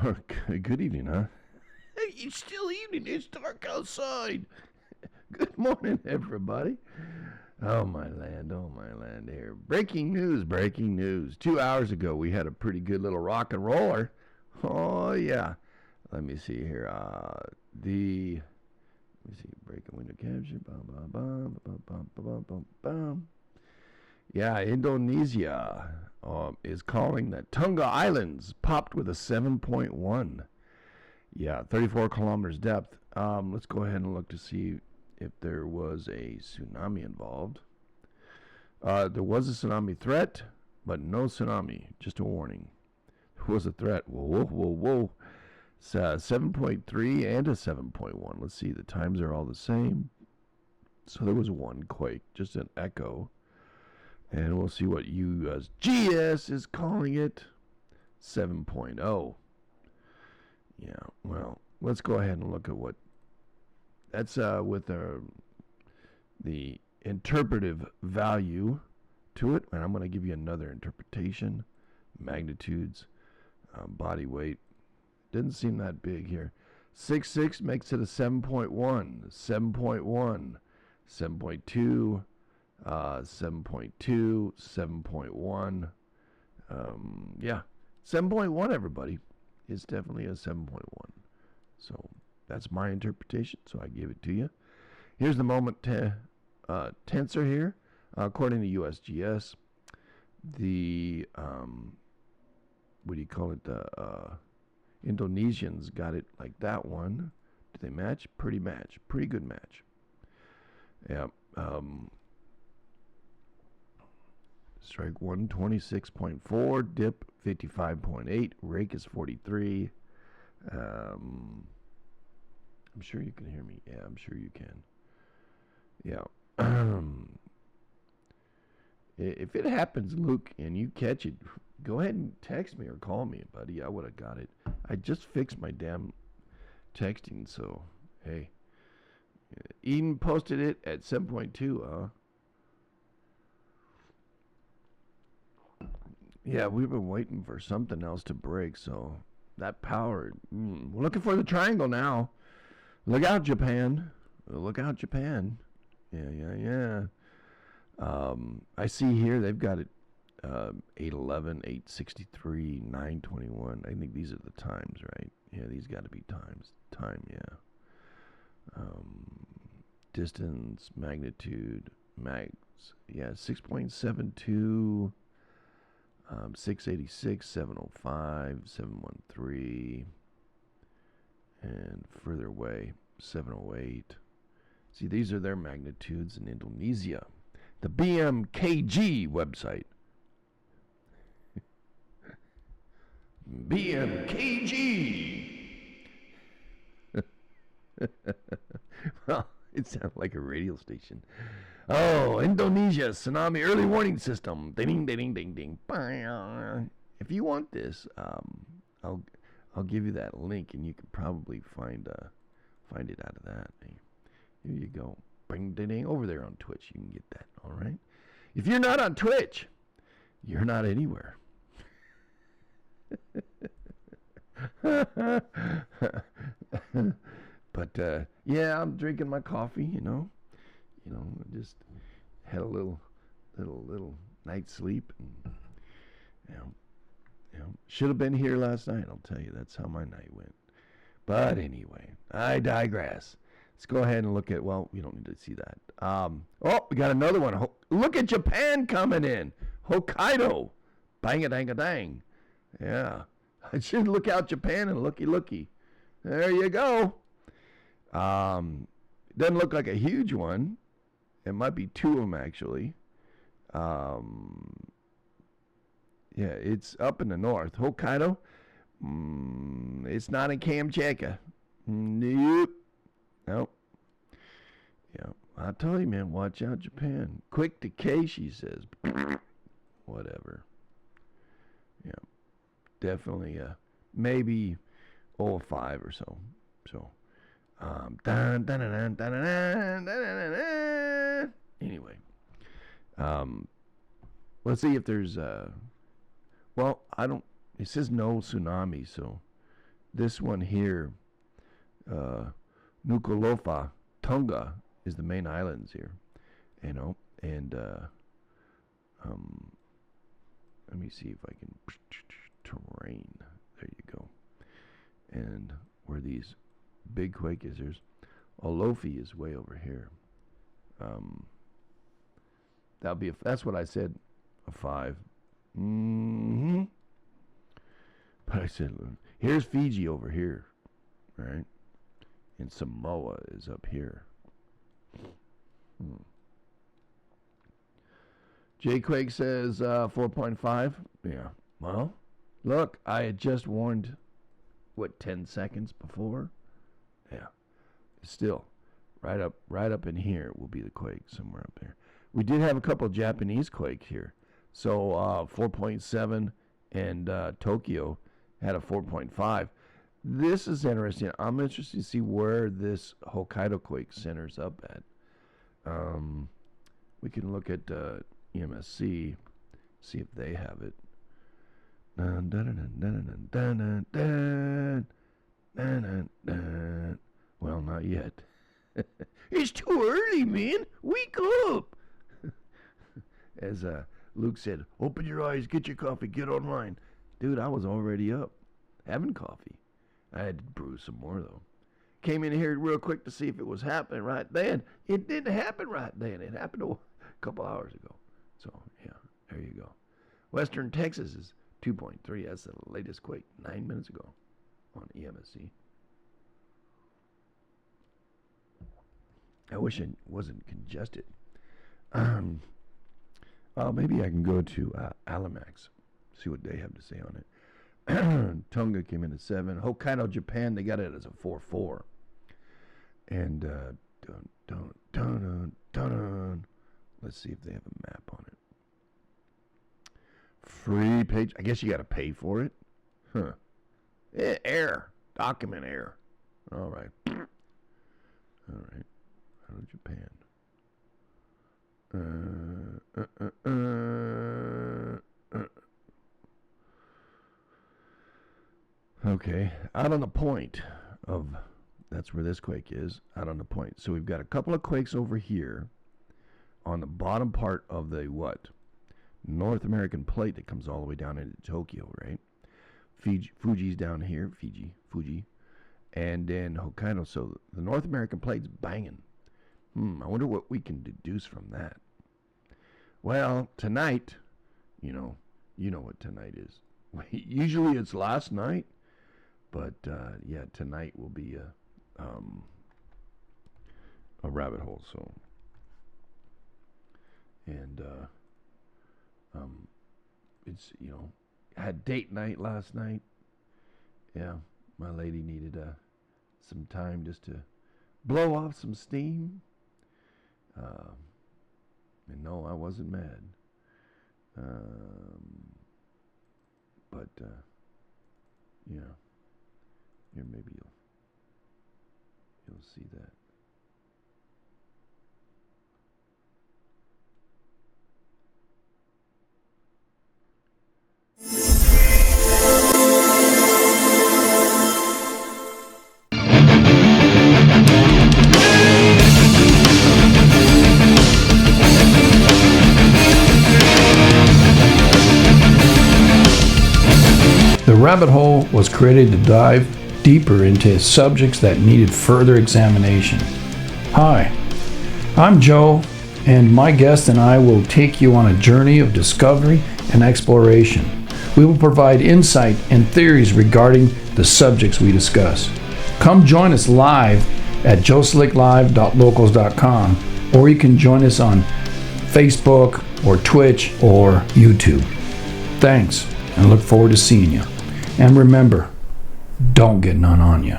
Or good evening, huh? Hey, it's still evening. It's dark outside. Good morning, everybody. Oh, my land here. Breaking news, breaking news. 2 hours ago, we had a pretty good little rock and roller. Oh, yeah. Let me see here. Let me see. Breaking window capture. Bum, bum, bum, bum, bum, bum, bum, bum. Yeah, Indonesia is calling that Tonga Islands popped with a 7.1. Yeah, 34 kilometers depth. Let's go ahead and look to see if there was a tsunami involved. There was a tsunami threat, but no tsunami. Just a warning. There was a threat. Whoa, whoa, whoa. It's 7.3 and a 7.1. Let's see. The times are all the same. So there was one quake, just an echo. And we'll see what USGS is calling it. 7.0. Yeah, well, let's go ahead and look at what that's with the interpretive value to it. And I'm going to give you another interpretation. Magnitudes, body weight. Didn't seem that big here. 6.6 makes it a 7.1. 7.1. 7.2. 7.2, 7.1. Yeah, 7.1, everybody. It's definitely a 7.1. So that's my interpretation, so I gave it to you. Here's the moment tensor here. According to USGS, the, what do you call it? The Indonesians got it like that one. Do they match? Pretty good match. Yeah. Strike 126.4, dip 55.8, rake is 43. I'm sure you can hear me. Yeah, I'm sure you can. Yeah. If it happens, Luke, and you catch it, go ahead and text me or call me, buddy. I would have got it. I just fixed my damn texting, so hey. Eden posted it at 7.2, huh? Yeah, we've been waiting for something else to break, so that power. We're looking for the triangle now. Look out, Japan. Look out, Japan. Yeah. I see here they've got it 811, 863, 921. I think these are the times, right? Yeah, these got to be times. Time, yeah. Distance, magnitude, mags. Yeah, 6.72. 686, 705, 713, and further away, 708. See, these are their magnitudes in Indonesia. The BMKG website. BMKG! Well, it sounds like a radio station. Oh, Indonesia tsunami early warning system. Ding, ding, ding, ding. If you want this, I'll give you that link, and you can probably find it out of that. Here you go. Bing, ding, ding. Over there on Twitch, you can get that. All right. If you're not on Twitch, you're not anywhere. But yeah, I'm drinking my coffee. Just had a little night's sleep, and should have been here last night. I'll tell you, that's how my night went. But anyway, I digress. Let's go ahead and look at. Well, we don't need to see that. Oh, we got another one. Look at Japan coming in. Hokkaido, bang a dang a dang. Yeah, I should look out Japan and looky. There you go. Doesn't look like a huge one. It might be two of them, actually. Yeah, it's up in the north. Hokkaido. It's not in Kamchatka. Nope. Yeah, I tell you, man, watch out, Japan. Quick decay, she says. Whatever. Yeah, definitely. Maybe 05 or so. So. Anyway, let's see if there's well, I don't. It says no tsunami, so this one here, Nuku'alofa, Tonga, is the main islands here, you know, and let me see if I can terrain. There you go. And where these big quake is, there's Olofi is way over here. That'll be that's what I said, a 5. But I said, here's Fiji over here, right? And Samoa is up here. J. Quake says 4.5. Yeah. Well, look, I had just warned, 10 seconds before? Yeah. Still, right up in here will be the quake, somewhere up there. We did have a couple of Japanese quakes here. So 4.7 and Tokyo had a 4.5. This is interesting. I'm interested to see where this Hokkaido quake centers up at. We can look at EMSC, see if they have it. Well, not yet. It's too early, man. Wake up. As Luke said, open your eyes, get your coffee, get online. Dude, I was already up, having coffee. I had to brew some more, though. Came in here real quick to see if it was happening right then. It didn't happen right then. It happened a couple hours ago. So, yeah, there you go. Western Texas is 2.3. That's the latest quake 9 minutes ago on EMSC. I wish it wasn't congested. Maybe I can go to Alamax, see what they have to say on it. Tonga came in at 7. Hokkaido, Japan, they got it as a 4.4. And let's see if they have a map on it. Free page. I guess you got to pay for it. Huh. Error. Document error. All right. All right. Out of Japan. Okay. Out on the point of, that's where this quake is. Out on the point. So we've got a couple of quakes over here on the bottom part of the North American plate that comes all the way down into Tokyo, right? Fuji's down here, Fuji, and then Hokkaido. So the North American plate's banging. I wonder what we can deduce from that. Well, tonight, you know what tonight is. Usually it's last night, but yeah, tonight will be a rabbit hole. So, and it's I had date night last night. Yeah, my lady needed some time just to blow off some steam. And no, I wasn't mad. But yeah, here maybe you'll see that. The rabbit hole was created to dive deeper into subjects that needed further examination. Hi, I'm Joe, and my guest and I will take you on a journey of discovery and exploration. We will provide insight and theories regarding the subjects we discuss. Come join us live at joslicklive.locals.com, or you can join us on Facebook or Twitch or YouTube. Thanks, and look forward to seeing you. And remember, don't get none on you.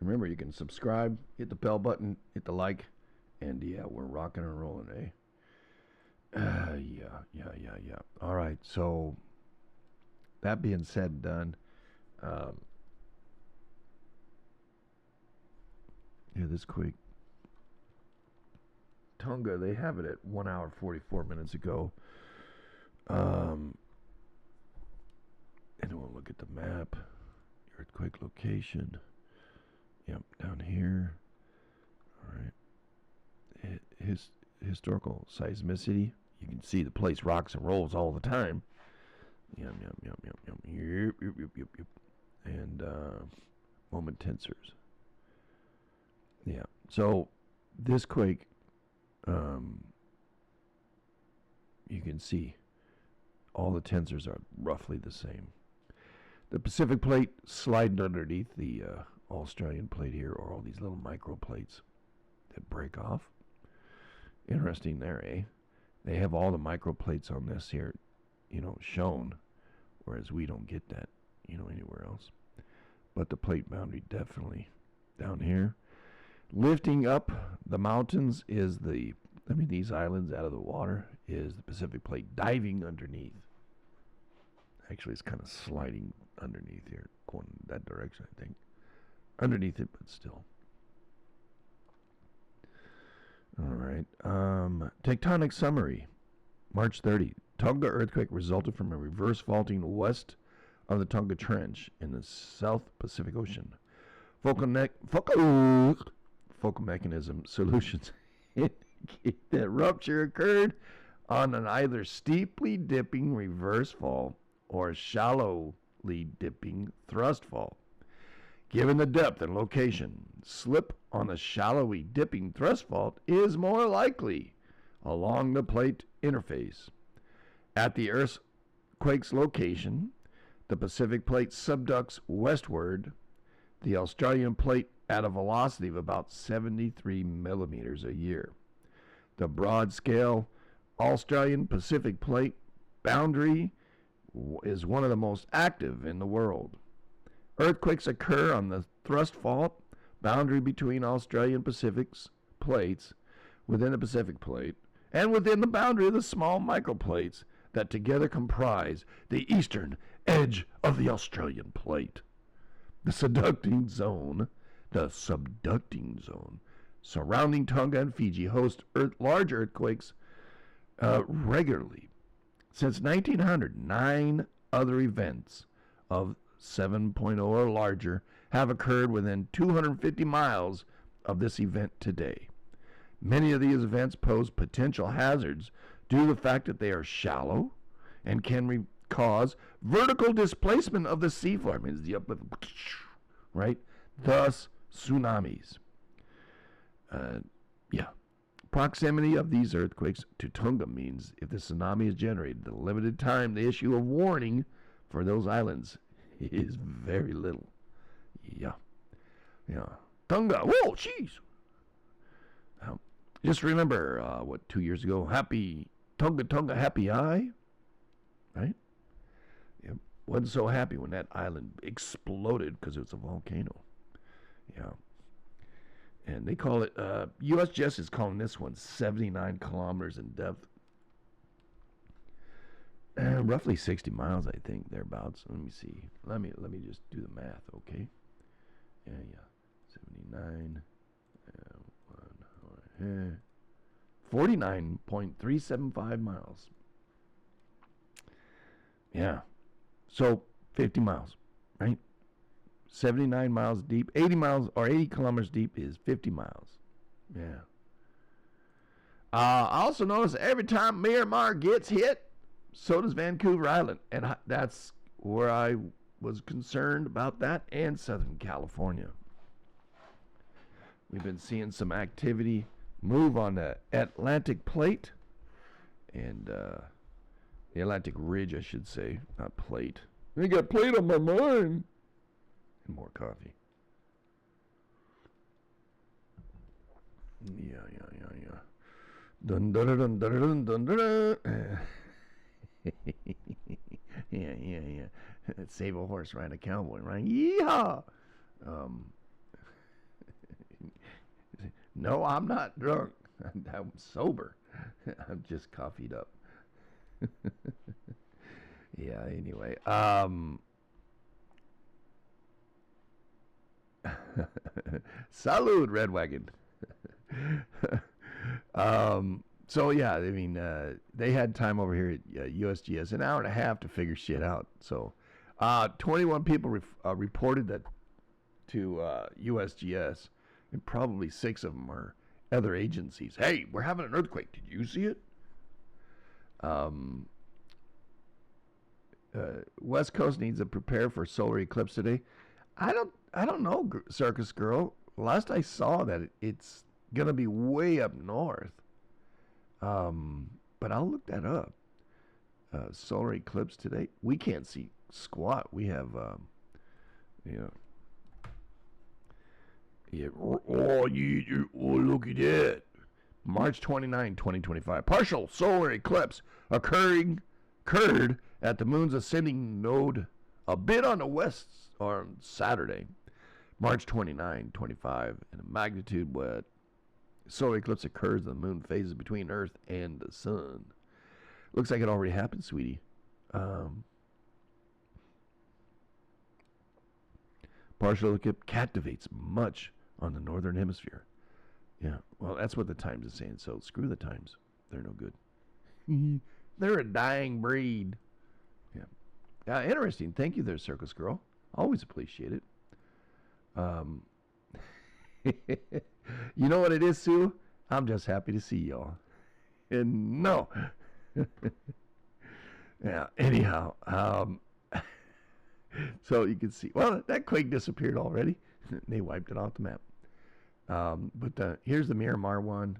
Remember, you can subscribe, hit the bell button, hit the like, and yeah, we're rocking and rolling, eh? Yeah. All right, so that being said and done, yeah, this quick. Tonga, they have it at 1 hour 44 minutes ago. And we'll look at the map. Earthquake location. Yep, down here. All right. Historical seismicity. You can see the place rocks and rolls all the time. Yep. And moment tensors. Yeah. So this quake, you can see all the tensors are roughly the same. The Pacific plate sliding underneath the Australian plate here, or all these little microplates that break off. Interesting there, eh? They have all the microplates on this here, shown, whereas we don't get that, anywhere else. But the plate boundary definitely down here. Lifting up the mountains is these islands out of the water is the Pacific plate diving underneath. Actually, it's kind of sliding underneath here, going that direction, I think. Underneath it, but still. All right. Tectonic summary. March 30. Tonga earthquake resulted from a reverse faulting west of the Tonga Trench in the South Pacific Ocean. Focal mechanism solutions indicate that rupture occurred on an either steeply dipping reverse fault or shallowly dipping thrust fault. Given the depth and location, slip on a shallowly dipping thrust fault is more likely along the plate interface. At the earthquake's location, the Pacific plate subducts westward, the Australian plate at a velocity of about 73 millimeters a year. The broad scale Australian Pacific plate boundary is one of the most active in the world. Earthquakes occur on the thrust fault boundary between Australian Pacific's plates within the Pacific plate and within the boundary of the small microplates that together comprise the eastern edge of the Australian plate. The subducting zone surrounding Tonga and Fiji host large earthquakes regularly. Since 1900, 9 other events of 7.0 or larger have occurred within 250 miles of this event today. Many of these events pose potential hazards due to the fact that they are shallow and can cause vertical displacement of the seafloor. I mean, it's the uplift, right? Thus, tsunamis. Proximity of these earthquakes to Tonga means if the tsunami is generated, the limited time they issue a warning for those islands is very little. Yeah. Tonga. Whoa, jeez. Just remember, 2 years ago, happy Tonga, happy eye, right? It wasn't so happy when that island exploded because it was a volcano. Yeah. And they call it, USGS is calling this one 79 kilometers in depth. Roughly 60 miles, I think, thereabouts. Let me see. Let me just do the math, okay? Yeah. 79. 49.375 miles. Yeah. So 50 miles, right? 79 miles deep. 80 miles or 80 kilometers deep is 50 miles. Yeah. I also notice every time Miramar gets hit, so does Vancouver Island. And that's where I was concerned about that, and Southern California. We've been seeing some activity move on the Atlantic plate and the Atlantic ridge, I should say, not plate. I got plate on my mind. And more coffee. Yeah. Dun dun dun dun dun dun dun. Yeah. Save a horse, ride a cowboy, right? Yeehaw! No, I'm not drunk. I'm sober. I'm just coffeeed up. Yeah, anyway. Salud, Red Wagon. So yeah, I mean, they had time over here at USGS, an hour and a half to figure shit out. So, 21 people reported that to USGS, and probably 6 of them are other agencies. Hey, we're having an earthquake. Did you see it? West Coast needs to prepare for solar eclipse today. I don't know, Circus Girl. Last I saw that it's gonna be way up north. But I'll look that up. Solar eclipse today. We can't see squat. We have, you know. Yeah. Oh, look at that. March 29, 2025. Partial solar eclipse occurred at the moon's ascending node a bit on the west on Saturday, March 29, 25, and a magnitude what solar eclipse occurs when the moon phases between Earth and the sun. Looks like it already happened, sweetie. Partial eclipse captivates much on the northern hemisphere. Yeah, well, that's what the Times is saying, so screw the Times. They're no good. They're a dying breed. Yeah. Interesting. Thank you there, Circus Girl. Always appreciate it. You know what it is, Sue? I'm just happy to see y'all. And no. Yeah, anyhow. So you can see, well, that quake disappeared already. They wiped it off the map. But here's the Miramar one.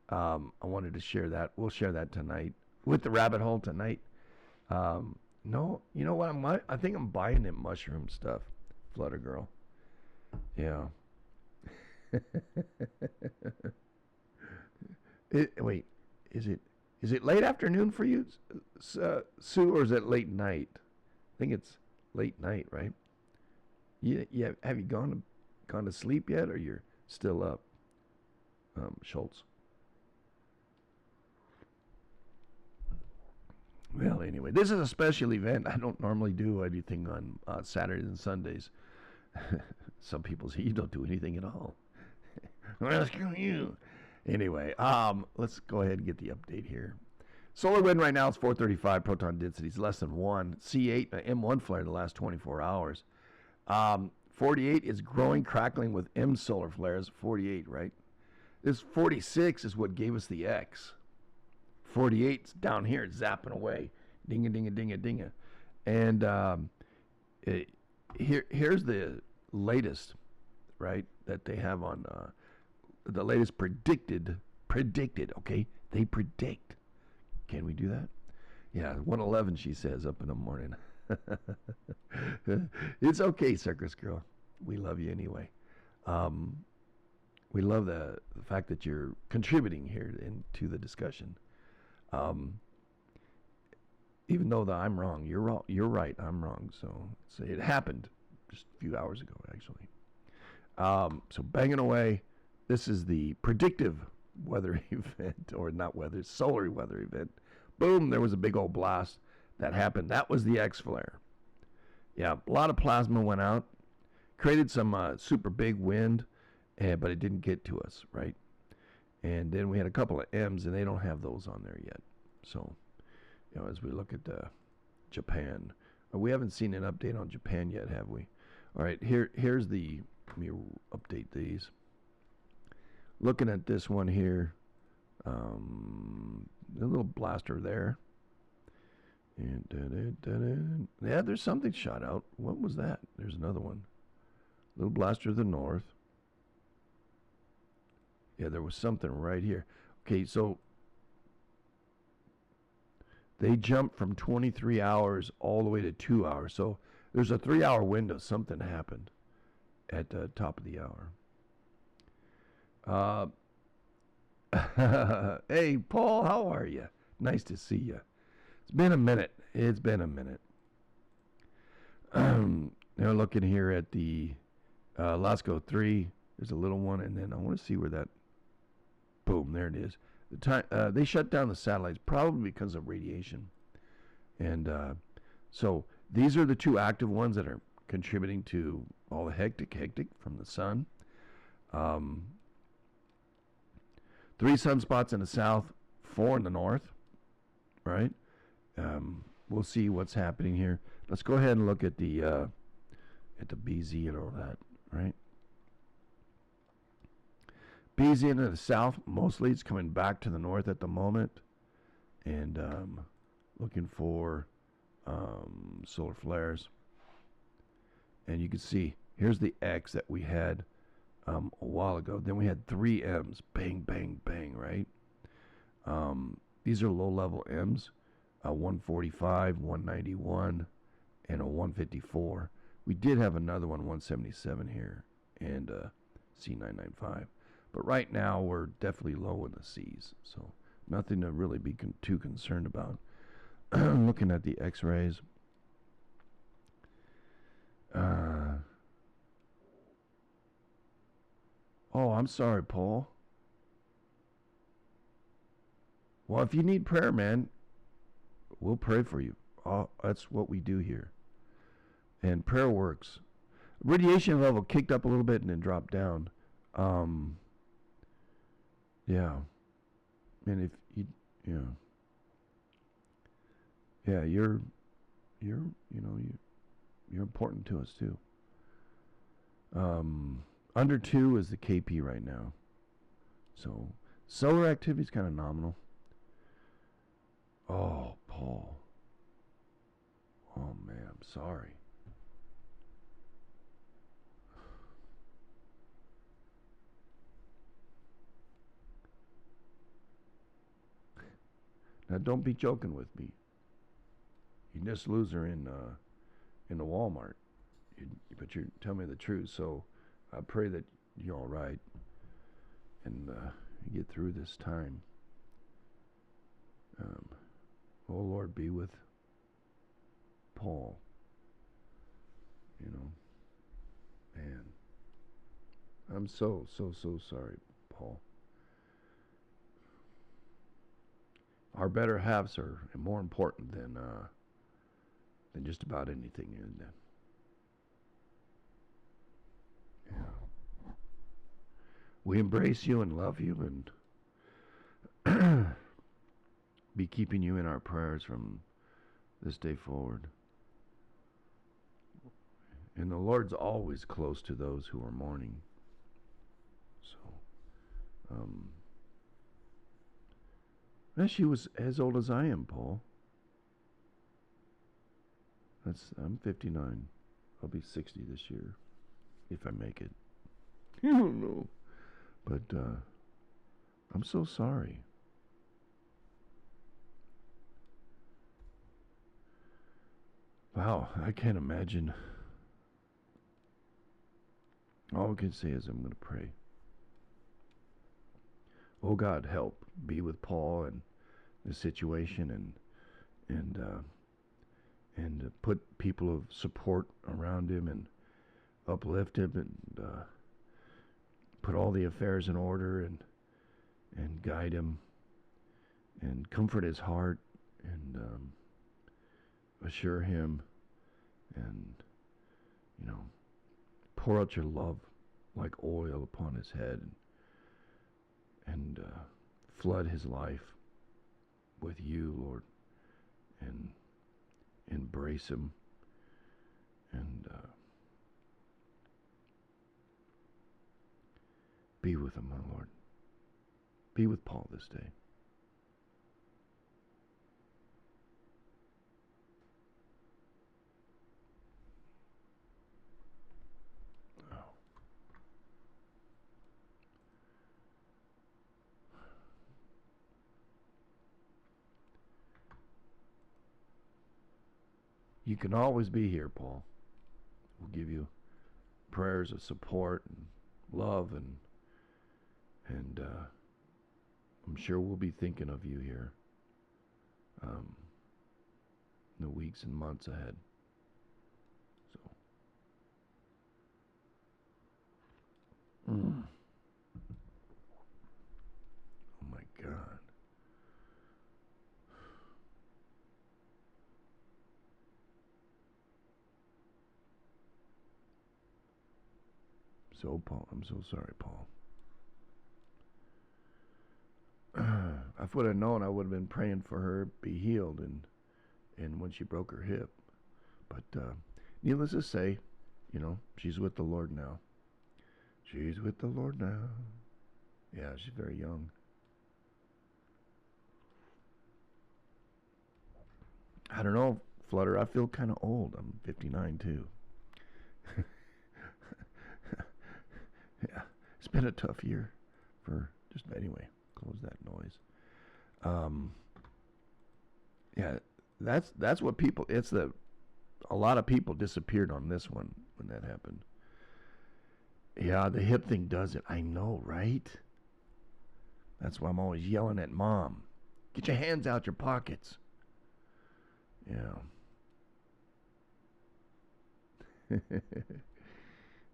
I wanted to share that. We'll share that tonight with the rabbit hole tonight. No, you know what? I think I'm buying them mushroom stuff, Flutter Girl. Yeah. Wait, is it late afternoon for you, Sue, or is it late night? I think it's late night, right? Yeah. Have you gone to sleep yet, or you're still up, Schultz? Well, anyway, this is a special event. I don't normally do anything on Saturdays and Sundays. Some people say you don't do anything at all. Well, screw you. Anyway, let's go ahead and get the update here. Solar wind right now is 435. Proton density is less than 1. C8, M1 flare in the last 24 hours. 48 is growing, crackling with M solar flares. 48, right? This 46 is what gave us the X. 48's down here, it's zapping away. Dinga, dinga, dinga, dinga. And here's the latest, right, that they have on the latest predicted, okay? They predict. Can we do that? Yeah, 111, she says, up in the morning. It's okay, Circus Girl. We love you anyway. We love the fact that you're contributing here into the discussion. Even though I'm wrong, you're right, I'm wrong. So it happened just a few hours ago, actually. So banging away. This is the predictive weather event, or not weather, solar weather event. Boom, there was a big old blast that happened. That was the X flare. Yeah, a lot of plasma went out, created some super big wind, but it didn't get to us, right? And then we had a couple of M's, and they don't have those on there yet. So, as we look at Japan, we haven't seen an update on Japan yet, have we? All right, here's the, let me update these. Looking at this one here, a little blaster there. And yeah, there's something shot out. What was that? There's another one. Little blaster to the north. Yeah, there was something right here. Okay, so they jumped from 23 hours all the way to 2 hours. So there's a 3-hour window. Something happened at the top of the hour. Hey, Paul, how are you? Nice to see you. It's been a minute. Now looking here at the LASCO 3, there's a little one, and then I want to see where that, boom, there it is. They shut down the satellites probably because of radiation. And so these are the 2 active ones that are contributing to all the hectic from the sun. 3 sunspots in the south, 154 in the north, right? We'll see what's happening here. Let's go ahead and look at the BZ and all that, right? BZ into the south, mostly it's coming back to the north at the moment, and looking for solar flares. And you can see here's the X that we had a while ago. Then we had 3 M's, bang, bang, bang, right? These are low-level M's, 145, 191, and a 154. We did have another one, 177 here, and C995. But right now, we're definitely low in the C's, so nothing to really be too concerned about. Looking at the X-rays. Oh, I'm sorry, Paul. Well, if you need prayer, man, we'll pray for you. That's what we do here. And prayer works. Radiation level kicked up a little bit and then dropped down. Yeah. And if you, yeah, you're important to us too. Under 2 is the KP right now. So solar activity is kind of nominal. Oh, Paul. Oh, man, I'm sorry. Now, don't be joking with me. You just lose her in the Walmart. But you tell me the truth. So I pray that you're all right and you get through this time. Oh, Lord, be with Paul. Man. I'm so sorry, Paul. Our better halves are more important than just about anything in that. Yeah. We embrace you and love you and be keeping you in our prayers from this day forward. And the Lord's always close to those who are mourning. So, she was as old as I am, Paul. I'm 59. I'll be 60 this year, if I make it. I don't know. But I'm so sorry. Wow, I can't imagine. All I can say is I'm going to pray. Oh God, help. Be with Paul and the situation and put people of support around him and uplift him and put all the affairs in order and guide him and comfort his heart and assure him and pour out your love like oil upon his head and flood his life with you, Lord, and embrace him and be with him, my Lord. Be with Paul this day. You can always be here, Paul. We'll give you prayers of support and love, and I'm sure we'll be thinking of you here in the weeks and months ahead. So, oh my God. So, Paul, I'm so sorry, Paul. if I would have known, I would have been praying for her to be healed and when she broke her hip. But needless to say, she's with the Lord now. She's with the Lord now. Yeah, she's very young. I don't know, Flutter. I feel kind of old. I'm 59 too. Yeah, it's been a tough year for just anyway. Close that noise. Yeah, that's what people. A lot of people disappeared on this one when that happened. Yeah, the hip thing does it. I know, right? That's why I'm always yelling at Mom. Get your hands out your pockets. Yeah.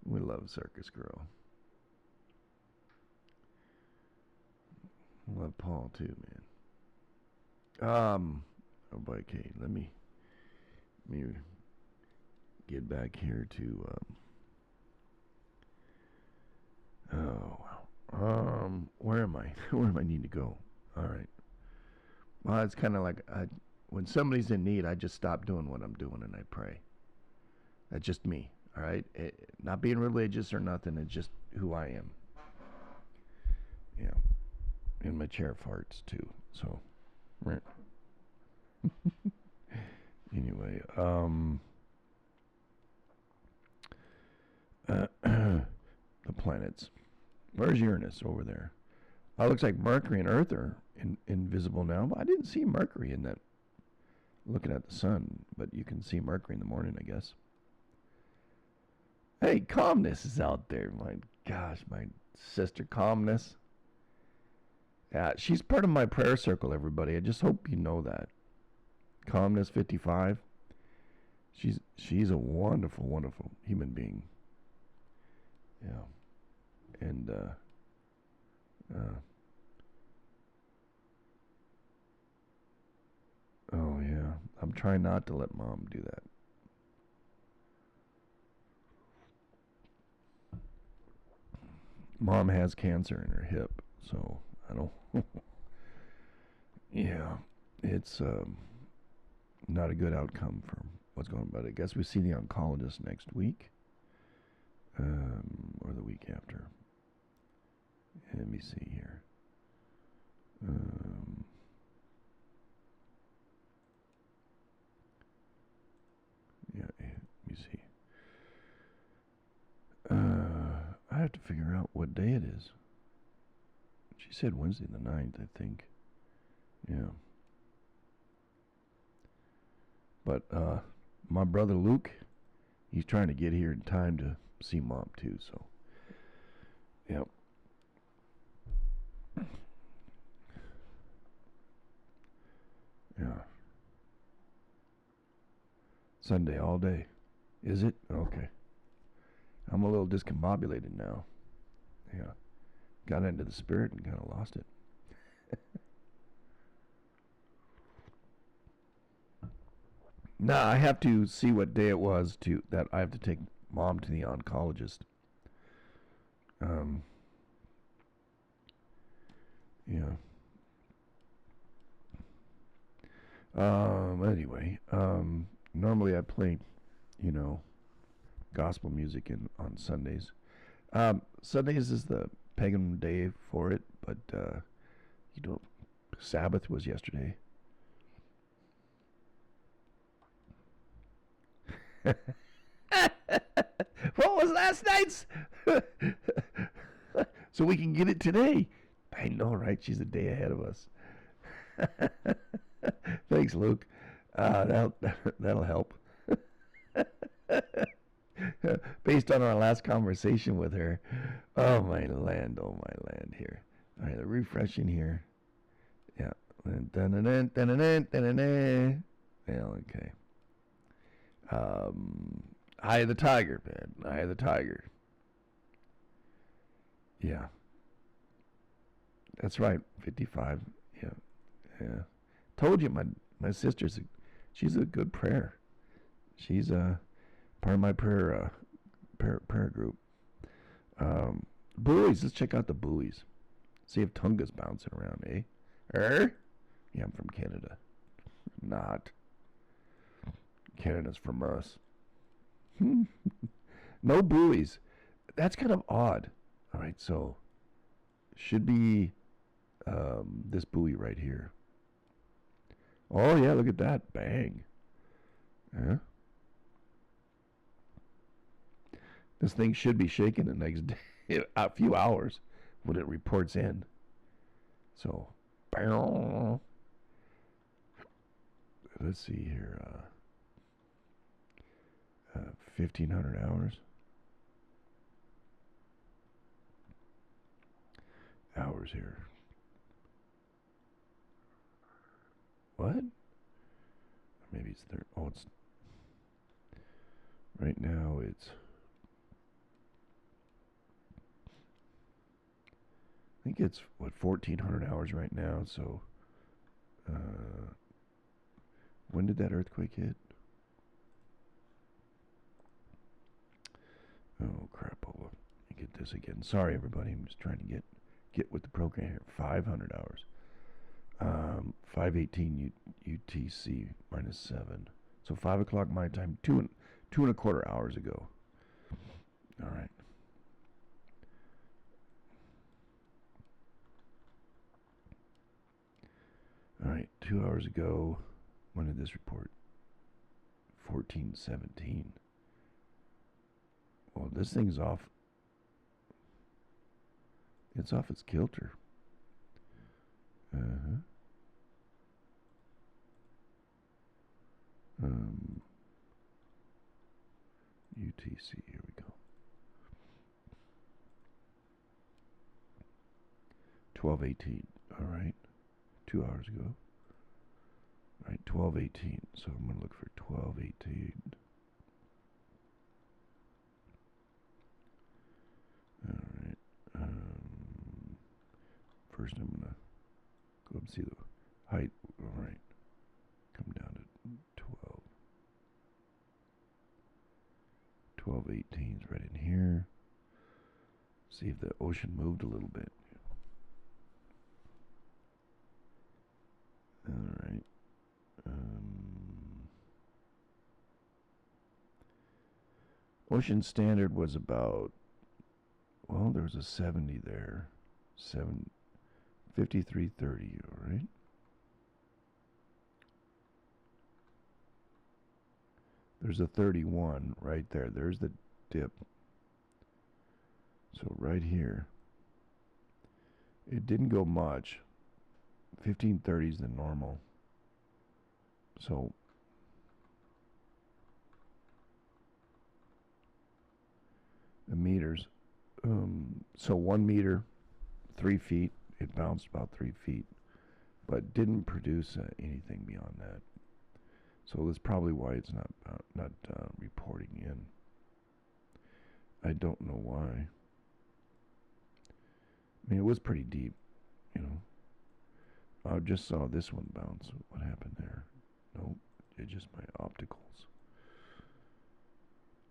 We love Circus Girl. Love Paul too, man. Okay, let me get back here to where am I? Where do I need to go? All right. Well, it's kind of like when somebody's in need, I just stop doing what I'm doing and I pray. That's just me. All right. Not being religious or nothing. It's just who I am. Yeah. And my chair farts too. So, right. Anyway, the planets. Where's Uranus over there? Looks like Mercury and Earth are invisible now, but I didn't see Mercury in that. Looking at the sun, but you can see Mercury in the morning, I guess. Hey, Calmness is out there. My gosh, my sister Calmness. Yeah, she's part of my prayer circle, everybody. I just hope you know that. Calmness 55. She's a wonderful, wonderful human being. Yeah. And oh yeah. I'm trying not to let Mom do that. Mom has cancer in her hip, so I don't. Yeah, it's not a good outcome for what's going on. But I guess we see the oncologist next week, or the week after. Let me see here. Yeah, let me see. I have to figure out what day it is. She said Wednesday the 9th, I think. Yeah. But my brother Luke, he's trying to get here in time to see Mom too, so. Yep. Yeah. Sunday all day. Is it? Okay. I'm a little discombobulated now. Yeah. Got into the spirit and kind of lost it. No, I have to see what day it was that I have to take Mom to the oncologist. Yeah. Anyway, normally I play, gospel music on Sundays. Sundays is the pagan day for it, but Sabbath was yesterday. What was last night's? So we can get it today. I know, right? She's a day ahead of us. Thanks, Luke. That'll help. Based on our last conversation with her. Oh my land here. All right, refreshing here. Yeah. Well, okay. Eye of the Tiger, man. Eye of the Tiger. Yeah. That's right. 55. Yeah. Yeah. Told you my sister's she's a good prayer. She's part of my prayer group. Buoys. Let's check out the buoys. See if Tonga's bouncing around, eh? Her? Yeah, I'm from Canada. Not. Canada's from us. No buoys. That's kind of odd. All right, so should be this buoy right here. Oh, yeah, look at that. Bang. Yeah. This thing should be shaking the next day, a few hours when it reports in. So, let's see here. 1,500 hours. Hours here. What? Maybe it's there. Oh, it's right now. It's. I think it's what 1,400 hours right now. So, when did that earthquake hit? Oh crap! Hold on. Let me get this again. Sorry, everybody. I'm just trying to get with the program here. 500 hours. 5:18 UTC minus 7. So 5 o'clock my time. Two and a quarter hours ago. All right. All right. 2 hours ago. When did this report? 14:17. Well, this thing's off. It's off its kilter. UTC, here we go. 12:18. All right. 2 hours ago. All right, 12:18. So I'm going to look for 12:18. All right. First, I'm going to go up and see the height. All right. Come down to 12. 12:18 is right in here. See if the ocean moved a little bit. All right. Ocean standard was about, well, there was a 70 there. 53.30, all right? There's a 31 right there. There's the dip. So right here, it didn't go much. 1530 is the normal. So the meters. So 1 meter, 3 feet. It bounced about 3 feet, but didn't produce anything beyond that. So that's probably why it's not reporting in. I don't know why. I mean, it was pretty deep, you know. I just saw this one bounce. What happened there? Nope, it's just my opticals.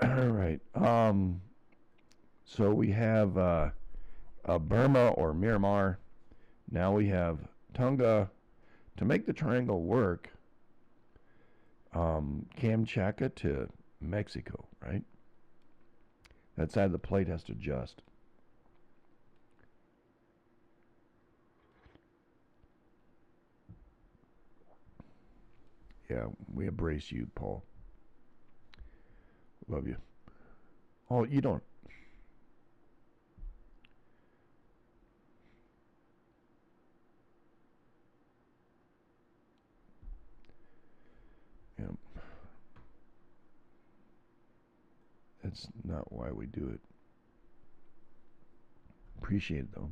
All right. So we have Burma or Myanmar. Now we have Tonga. To make the triangle work, Kamchatka to Mexico, right? That side of the plate has to adjust. Yeah, we embrace you, Paul. Love you. Oh, you don't. Yeah. That's not why we do it. Appreciate it, though.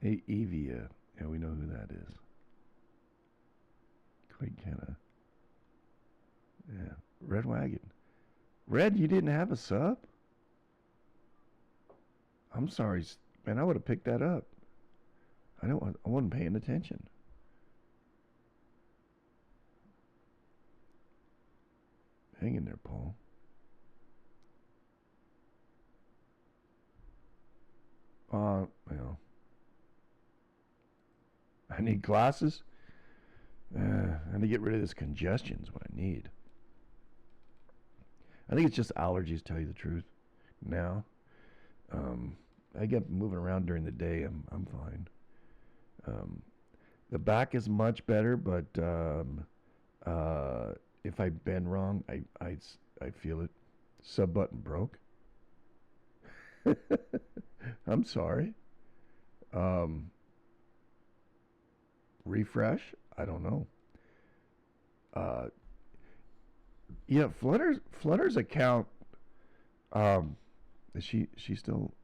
Hey, Evia. Yeah, we know who that is. Quite kind of. Yeah. Red Wagon. Red, you didn't have a sub? I'm sorry, man. I would have picked that up. I wasn't paying attention. Hang in there, Paul. Well, I need glasses. I need to get rid of this congestion is what I need. I think it's just allergies, tell you the truth. Now, I get moving around during the day. I'm fine. The back is much better, but if I bend wrong, I feel it. Sub button broke. I'm sorry. Refresh? I don't know. Yeah, Flutter's account. Is she still?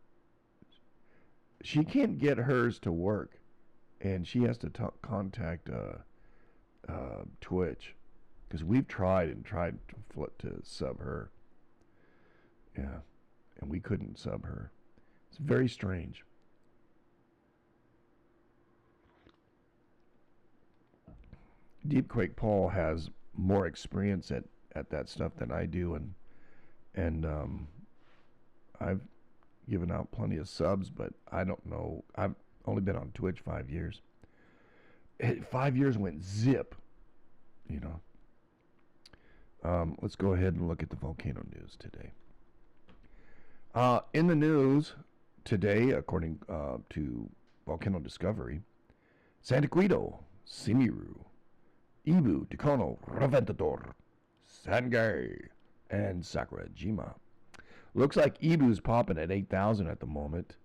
She can't get hers to work, and she has to contact Twitch, because we've tried to sub her. Yeah, and we couldn't sub her. It's very strange. Deepquake Paul has more experience at that stuff than I do, and I've given out plenty of subs, but I don't know. I've only been on Twitch 5 years. 5 years went zip, you know. Let's go ahead and look at the volcano news today. In the news today, according to Volcano Discovery, Santa Guido, Simiru, Ibu, Tucano, Reventador, Sangay, and Sakurajima. Looks like Ibu's popping at 8,000 at the moment.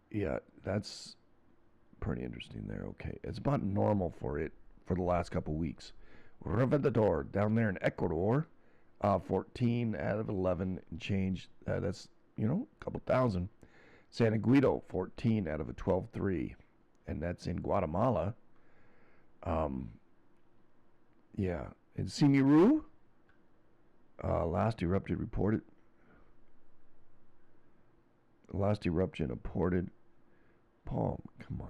Yeah, that's pretty interesting there. Okay, it's about normal for it for the last couple weeks. Reventador down there in Ecuador, 14 out of 11 and change. That's, a couple thousand. Santa Guido, 14 out of a 12.3, and that's in Guatemala. Yeah, in Simiru, last eruption reported. Paul, come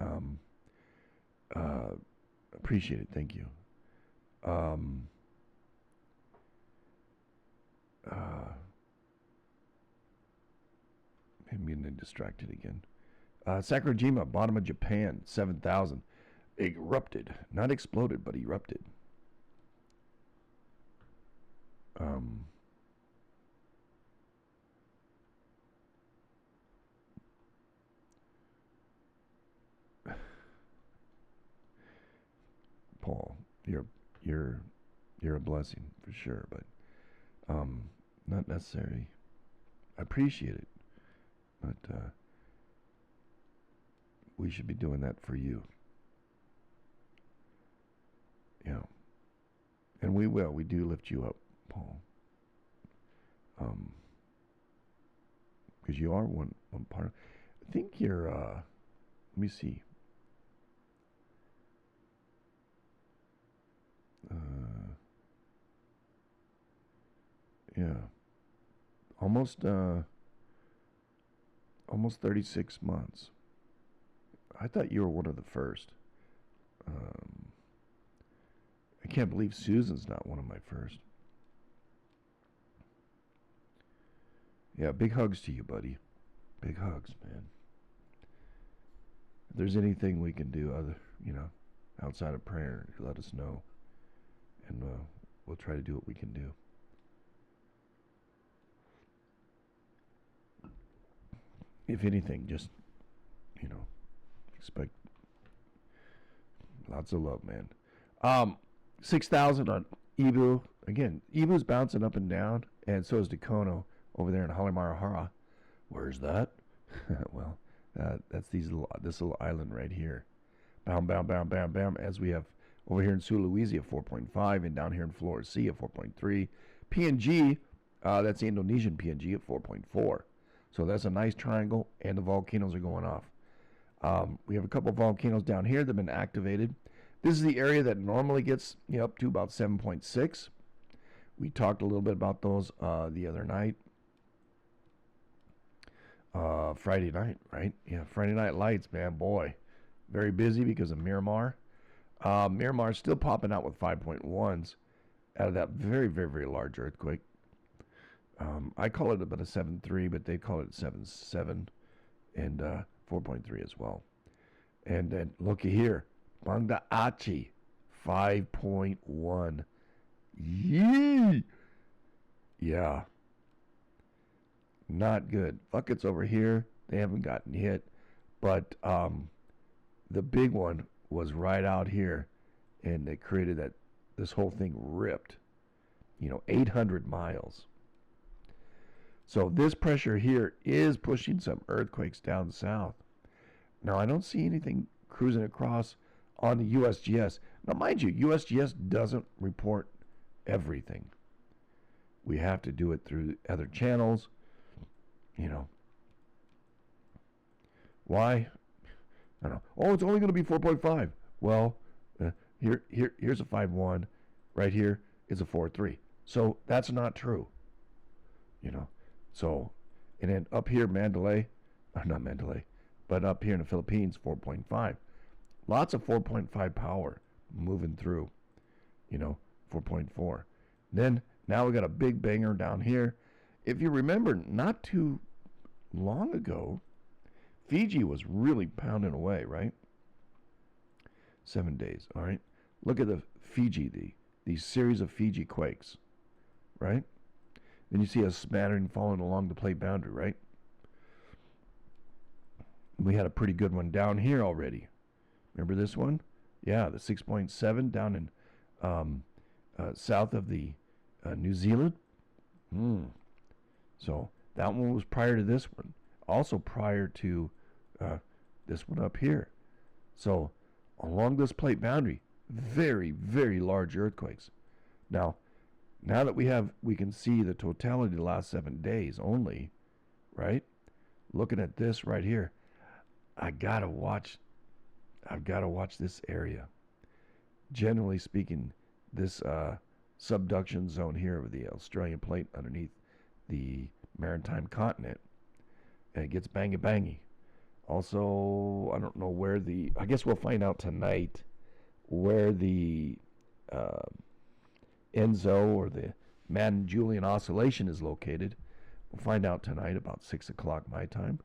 on. Appreciate it. Thank you. I'm getting distracted again. Sakurajima, bottom of Japan, 7,000. Erupted. Not exploded, but erupted. Paul, you're a blessing for sure, but not necessary. I appreciate it, but we should be doing that for you. Yeah, and we will. We do lift you up, Paul. Because you are one part. I think you're. Let me see. Yeah, almost 36 months. I thought you were one of the first. I can't believe Susan's not one of my first. Yeah, big hugs to you, buddy. Big hugs, man. If there's anything we can do outside of prayer, let us know, and we'll try to do what we can do. If anything, just, expect lots of love, man. 6,000 on Ibu. Again, Ibu's bouncing up and down, and so is Dakono over there in Halimarahara. Where's that? Well, that's this little island right here. Bam, bam, bam, bam, bam. As we have over here in Sulawesi at 4.5, and down here in Flores Sea at 4.3. PNG, that's the Indonesian PNG at 4.4. So that's a nice triangle, and the volcanoes are going off. We have a couple of volcanoes down here that have been activated. This is the area that normally gets up to about 7.6. We talked a little bit about those the other night. Friday night, right? Yeah, Friday Night Lights, man, boy. Very busy because of Miramar. Myanmar's still popping out with 5.1s out of that very, very, very large earthquake. I call it about a 7.3, but they call it 7.7 and 4.3 as well. And then looky here, Banda Aceh, 5.1. Yee! Yeah. Not good. Buckets over here, they haven't gotten hit. But the big one was right out here, and they created that, this whole thing ripped, 800 miles. So this pressure here is pushing some earthquakes down south. Now, I don't see anything cruising across on the USGS. Now, mind you, USGS doesn't report everything. We have to do it through other channels, Why? I don't know. Oh, it's only going to be 4.5. Well, here's a 5.1. Right here is a 4.3. So that's not true. So, and then up here, Mandalay, not Mandalay, but up here in the Philippines, 4.5. Lots of 4.5 power moving through, 4.4. Then now we got a big banger down here. If you remember, not too long ago, Fiji was really pounding away, right? 7 days, all right? Look at the Fiji, these series of Fiji quakes, right? Then you see a smattering falling along the plate boundary, right? We had a pretty good one down here already. Remember this one? Yeah, the 6.7 down in south of the New Zealand. So that one was prior to this one. Also prior to this one up here. So along this plate boundary, very, very large earthquakes. Now that we can see the totality of the last 7 days only, right? Looking at this right here, I've got to watch this area. Generally speaking, this subduction zone here of the Australian plate underneath the maritime continent, it gets bangy. Also, I don't know where I guess we'll find out tonight where the Enzo or the Madden-Julian oscillation is located. We'll find out tonight about 6 o'clock my time,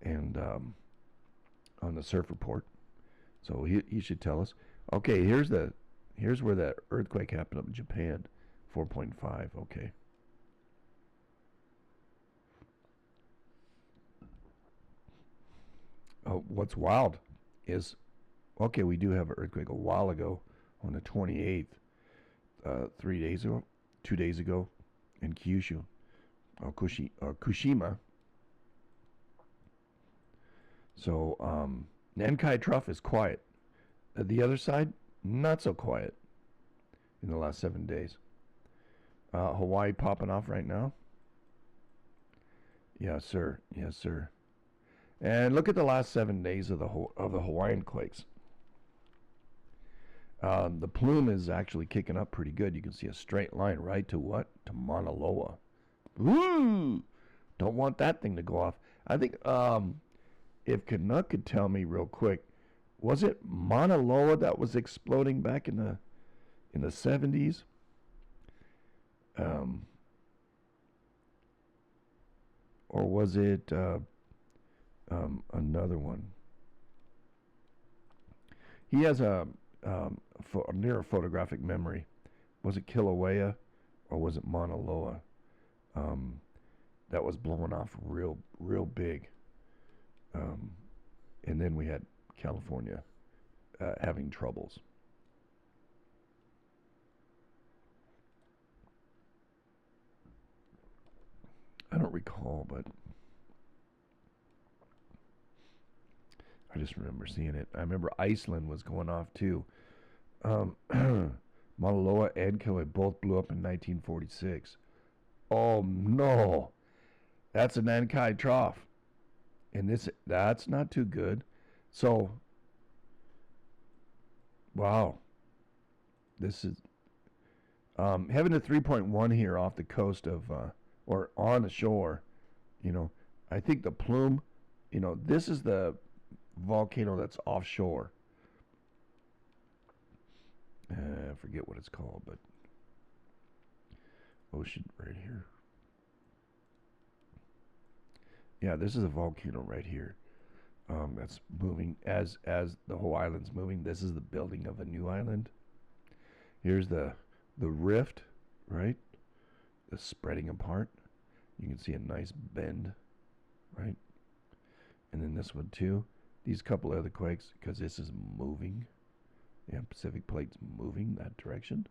and on the surf report. So he should tell us. Okay, here's where that earthquake happened up in Japan, 4.5. Okay. What's wild is, okay, we do have an earthquake a while ago on the 28th, 2 days ago in Kyushu, Kushima. So Nankai Trough is quiet. The other side, not so quiet in the last 7 days. Hawaii popping off right now. Yes, sir. Yes, sir. And look at the last 7 days of the Hawaiian quakes. The plume is actually kicking up pretty good. You can see a straight line right to what? To Mauna Loa. Don't want that thing to go off. I think if Canuck could tell me real quick, was it Mauna Loa that was exploding back in the 70s? Or was it another one? He has a near photographic memory. Was it Kilauea or was it Mauna Loa? That was blowing off real big. And then we had California having troubles. I don't recall, but I just remember seeing it. I remember Iceland was going off too. Mauna Loa and Kilauea both blew up in 1946. Oh no, that's a Nankai Trough, and that's not too good. So, wow, this is having a 3.1 here off the coast of or on the shore. I think the plume. This is the volcano that's offshore. I forget what it's called, but ocean right here. Yeah, this is a volcano right here. That's moving as the whole island's moving. This is the building of a new island. Here's the rift, right? The spreading apart. You can see a nice bend, right? And then this one too. These couple other quakes, because this is moving. Yeah, Pacific Plate's moving that direction.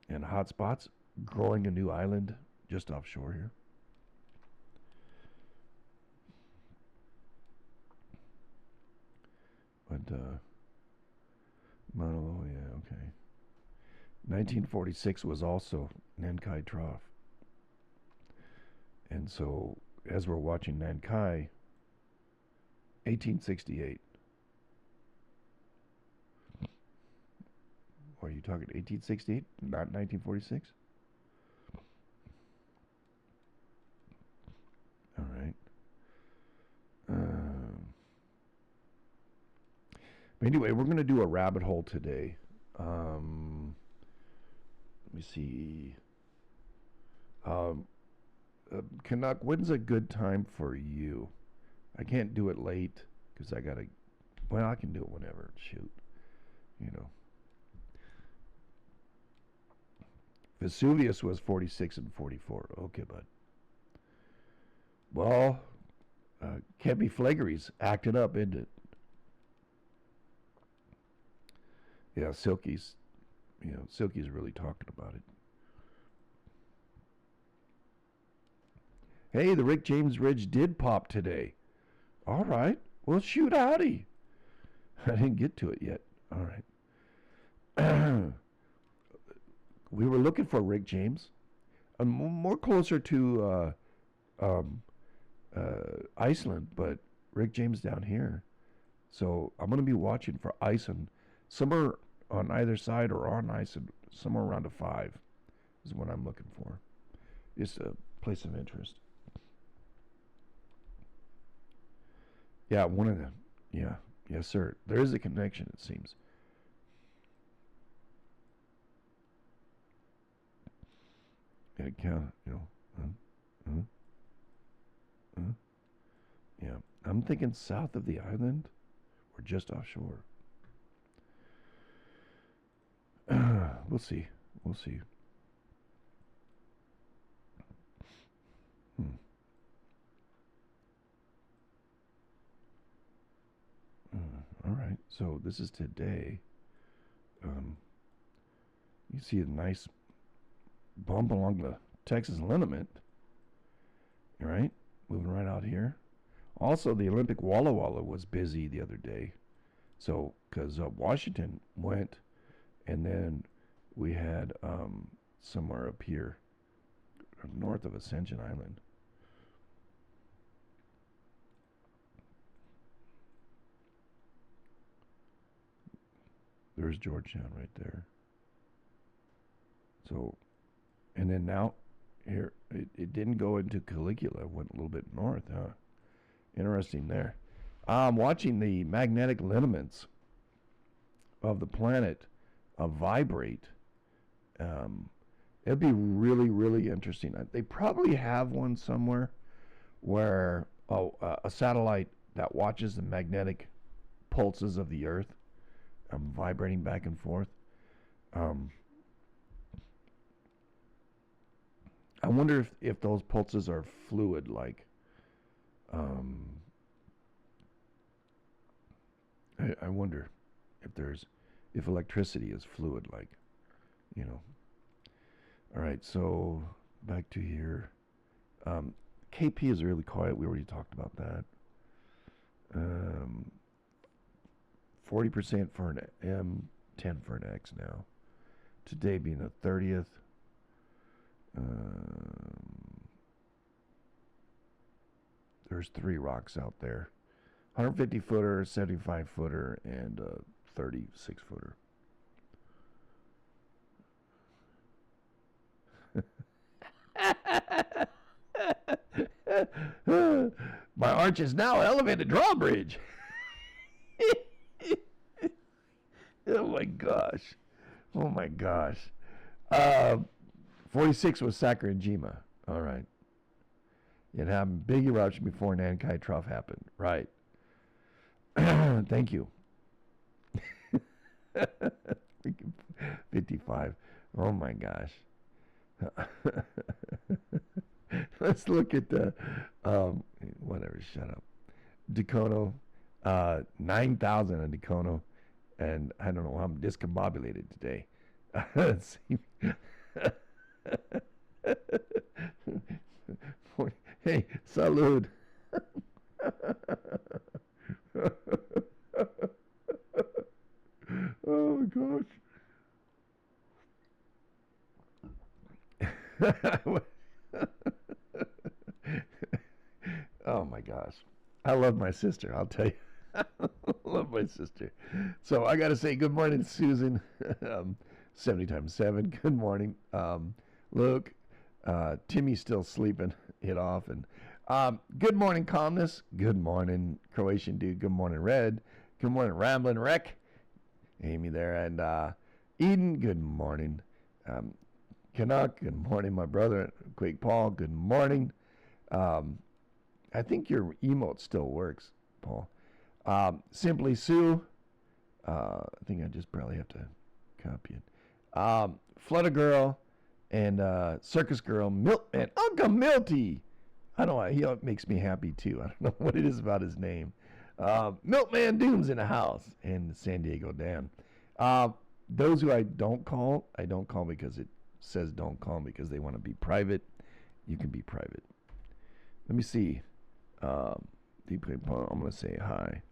And hot spots, growing a new island just offshore here. But, oh yeah, okay. 1946 was also Nankai Trough. And so, as we're watching Nankai, 1868. Are you talking 1868, not 1946? All right. Anyway, we're going to do a rabbit hole today. Let me see. Canuck, when's a good time for you? I can't do it late because I got to, well, I can do it whenever. Shoot. You know. Vesuvius was 46 and 44. Okay, bud. Well, Kebby Flagery's acted up, isn't it? Yeah, Silky's really talking about it. Hey, the Rick James Ridge did pop today. All right. Well, shoot howdy. I didn't get to it yet. All right. We were looking for Rick James. More closer to Iceland, but Rick James down here. So I'm going to be watching for Iceland. Somewhere on either side or on Iceland, somewhere around a 5 is what I'm looking for. It's a place of interest. Yeah, one of them. Yeah, yes, sir. There is a connection, it seems. It count, yeah. I'm thinking south of the island or just offshore. We'll see. We'll see. All right. So this is today. You see a nice bump along the Texas liniment. All right. Moving right out here. Also, the Olympic Walla Walla was busy the other day. So, because Washington went, and then we had somewhere up here, north of Ascension Island. There's Georgetown right there. So, and then now, here, it didn't go into Caligula. It went a little bit north, huh? Interesting there. I'm watching the magnetic lineaments of the planet vibrate. It'd be really, really interesting. They probably have one somewhere where a satellite that watches the magnetic pulses of the Earth vibrating back and forth. I wonder if those pulses are fluid, like. I wonder if electricity is fluid, like, All right, so back to here. KP is really quiet. We already talked about that. 40% for an M, 10 for an X now. Today being the 30th. There's 3 rocks out there. 150 footer, 75 footer, and 36 footer. My arch is now elevated drawbridge. Oh my gosh. Oh my gosh. Uh, 46 was Sakurajima. All right. It happened. Big eruption before Nankai Trough happened. Right. Thank you. 55. Oh my gosh. Let's look at the, whatever, shut up. Dakono, 9,000 on Dakono, and I don't know, I'm discombobulated today. Let's see. Hey, salud. Oh gosh. Oh my gosh. I love my sister, I'll tell you. I love my sister. So I got to say good morning, Susan. 70 times 7. Good morning. Luke, Timmy's still sleeping. Hit off. And good morning, Calmness. Good morning, Croatian dude. Good morning, Red. Good morning, Ramblin' Wreck. Amy there. And Eden, good morning. Canuck, good morning, my brother. Quake Paul, good morning. I think your emote still works, Paul. Simply Sue, I think I just probably have to copy it. Flutter Girl and Circus Girl, Milkman, Uncle Milty. I don't know, he makes me happy too. I don't know what it is about his name. Milkman Dunes in the house, and San Diego Dan. Those who I don't call because it says don't call because they want to be private. You can be private. Let me see. Deeply, I'm gonna say hi.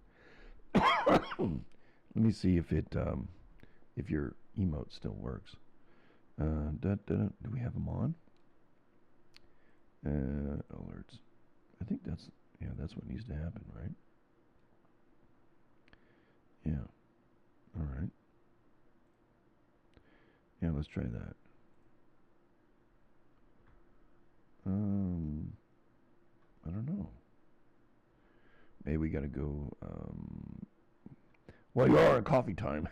Let me see if it if your emote still works. Do we have them on? Alerts. I think that's what needs to happen, right? Yeah. All right. Yeah, let's try that. I don't know. Maybe we gotta go. Well, you are in coffee time.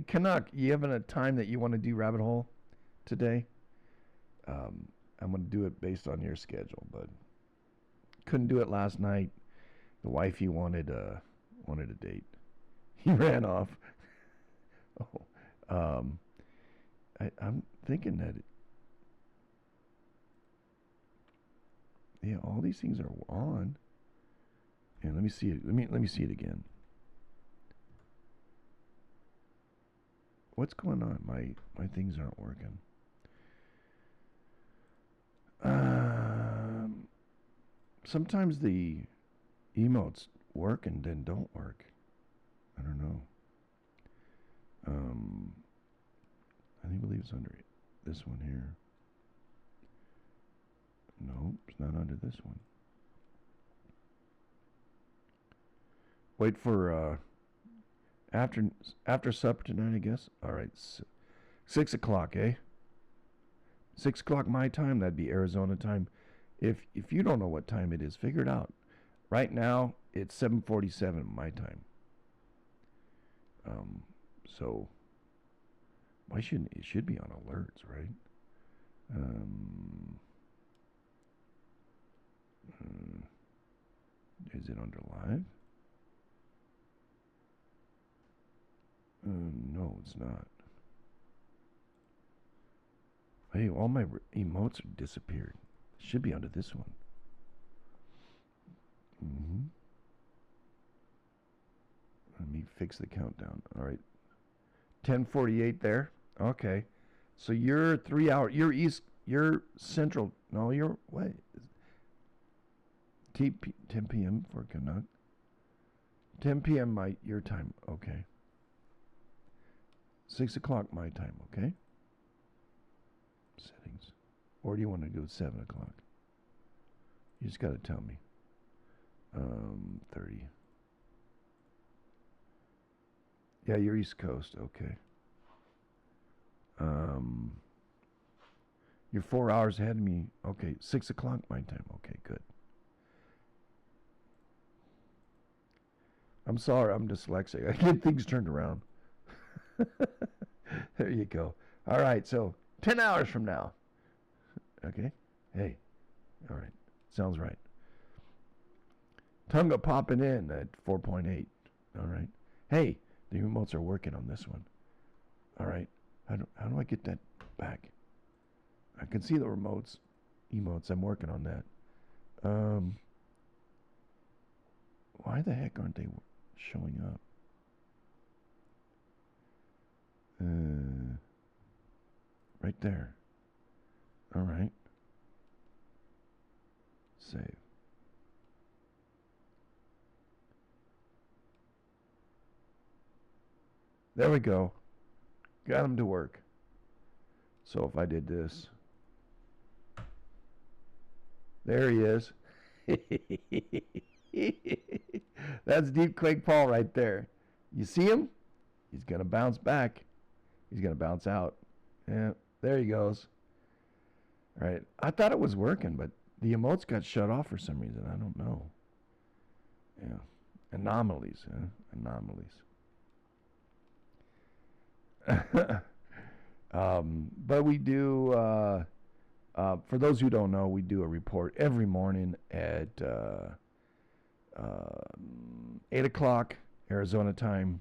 Canuck, you having a time that you want to do rabbit hole today? I'm gonna do it based on your schedule, but couldn't do it last night. The wifey wanted a date. He ran off. Oh, I'm thinking that. Yeah, all these things are on. Yeah, let me see it. Let me see it again. What's going on? My things aren't working. Sometimes the emotes work and then don't work. I don't know. I believe it's under this one here. No, it's not under this one. Wait for after supper tonight, I guess. All right, 6 o'clock, eh? 6 o'clock my time. That'd be Arizona time. If you don't know what time it is, figure it out. Right now it's 7:47 my time. So why shouldn't it should be on alerts, right? Is it under live? No, it's not. Hey, all my emotes are disappeared. Should be under this one. Let me fix the countdown. All right. 10:48 there. Okay. So you're 3 hours. You're central. No, you're what? 10 p.m. for Canuck. 10 p.m. your time. Okay. 6 o'clock my time. Okay. Settings. Or do you want to go 7 o'clock? You just got to tell me. 30. Yeah, you're East Coast. Okay. You're 4 hours ahead of me. Okay, 6 o'clock my time. Okay, good. I'm sorry, I'm dyslexic. I get things turned around. There you go. All right, so 10 hours from now. Okay? Hey, all right. Sounds right. Tonga popping in at 4.8. All right. Hey, the remotes are working on this one. All right. How do I get that back? I can see the emotes. I'm working on that. Why the heck aren't they showing up? Right there. All right. Save. There we go. Got them to work. So if I did this. There he is. That's Deep Quake Paul right there. You see him? He's going to bounce back. He's going to bounce out. Yeah, there he goes. All right. I thought it was working, but the emotes got shut off for some reason. I don't know. Yeah. Anomalies. Anomalies. But we do, for those who don't know, we do a report every morning at 8 o'clock Arizona time.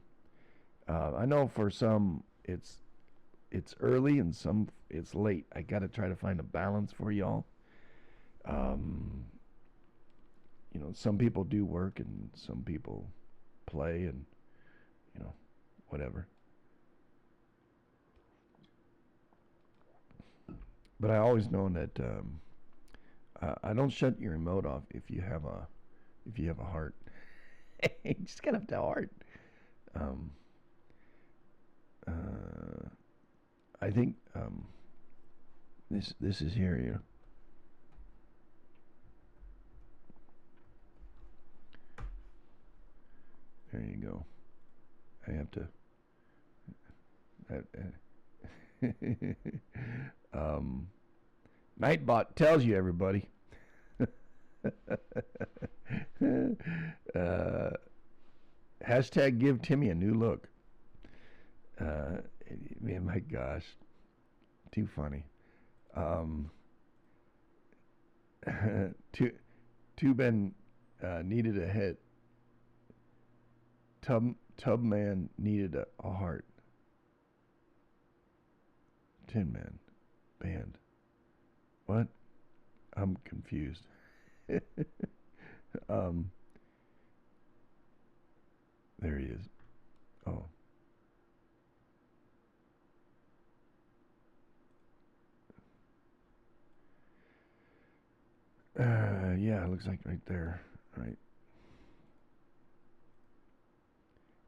I know for some it's early and some it's late. I got to try to find a balance for y'all. You know, some people do work and some people play and, you know, whatever. But I always know that I don't shut your remote off if you have a heart. You just gotta have the heart. I think this is here. You know. There you go. I have to. Nightbot tells you, everybody. Hashtag give Timmy a new look. Man, my gosh, too funny. Tuben needed a hit. Tubman needed a heart. Tin Man band. What? I'm confused. There he is. Oh. Yeah, it looks like right there. Right.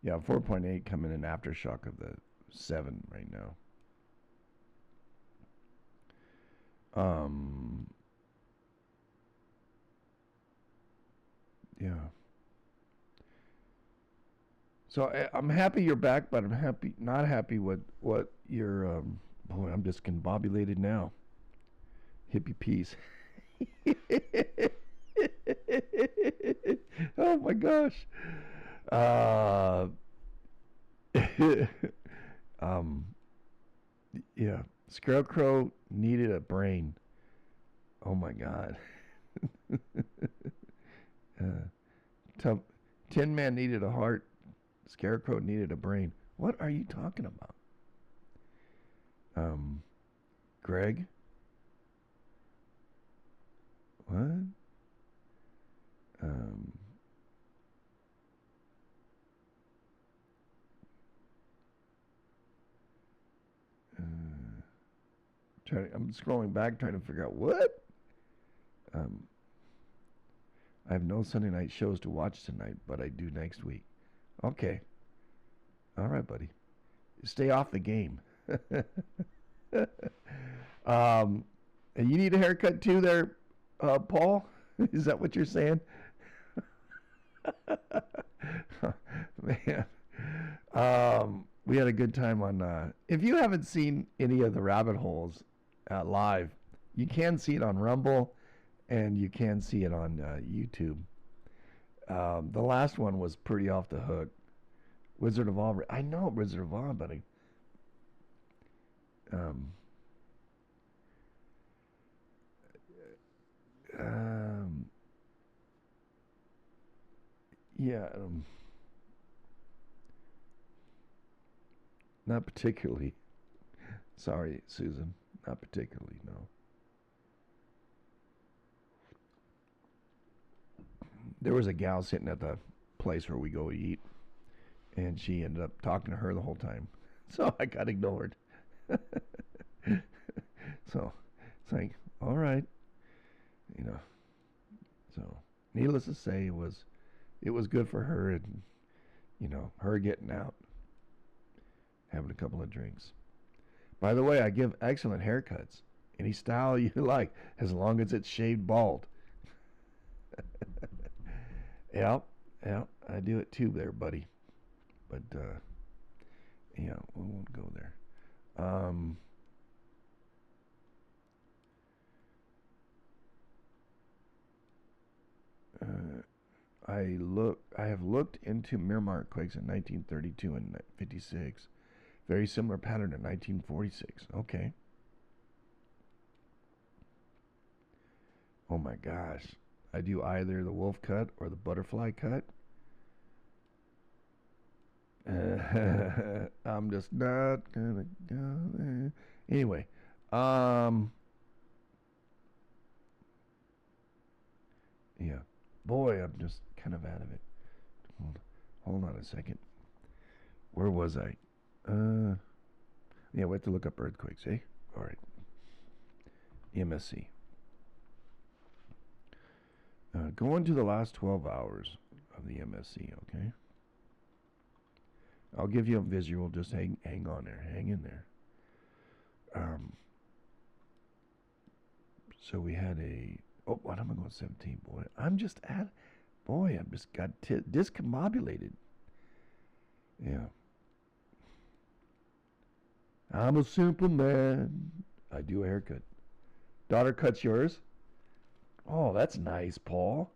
Yeah, 4.8 coming in aftershock of the 7 right now. Yeah. So I'm happy you're back, but I'm not happy with what you're. Boy, I'm discombobulated now. Hippie peace. Oh my gosh. Yeah. Scarecrow needed a brain. Oh my God. Tin Man needed a heart. Scarecrow needed a brain. What are you talking about? Greg? What? I'm scrolling back trying to figure out what? I have no Sunday night shows to watch tonight, but I do next week. Okay. All right, buddy. Stay off the game. And you need a haircut too there, Paul? Is that what you're saying? Man. We had a good time on, if you haven't seen any of the rabbit holes live, you can see it on Rumble and you can see it on YouTube. The last one was pretty off the hook. Wizard of Oz. I know Wizard of Oz, but um, um, yeah, not particularly. Sorry, Susan, not particularly. No, there was a gal sitting at the place where we go eat, and she ended up talking to her the whole time, so I got ignored. So it's like, all right, you know. So needless to say, it was good for her, and her getting out, having a couple of drinks. By the way, I give excellent haircuts, any style you like, as long as it's shaved bald. Yeah, yeah, I do it too, there, buddy. But yeah, we won't go there. Um, uh, I have looked into Miramar quakes in 1932 and 56. Very similar pattern in 1946. Okay. Oh my gosh. I do either the wolf cut or the butterfly cut. I'm just not gonna go there. Anyway, um, yeah. Boy, I'm just kind of out of it. Hold on a second. Where was I? Yeah, we have to look up earthquakes, eh? All right. MSC. Go into the last 12 hours of the MSC, okay? I'll give you a visual. Just hang on there. Hang in there. Um, so we had a. Oh, what am I going 17, boy? I'm just got discombobulated. Yeah. I'm a simple man. I do a haircut. Daughter cuts yours? Oh, that's nice, Paul.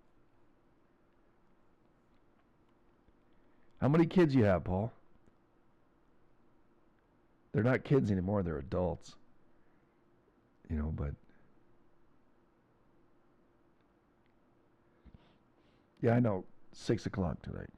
How many kids you have, Paul? They're not kids anymore, they're adults. But yeah, I know. 6 o'clock tonight.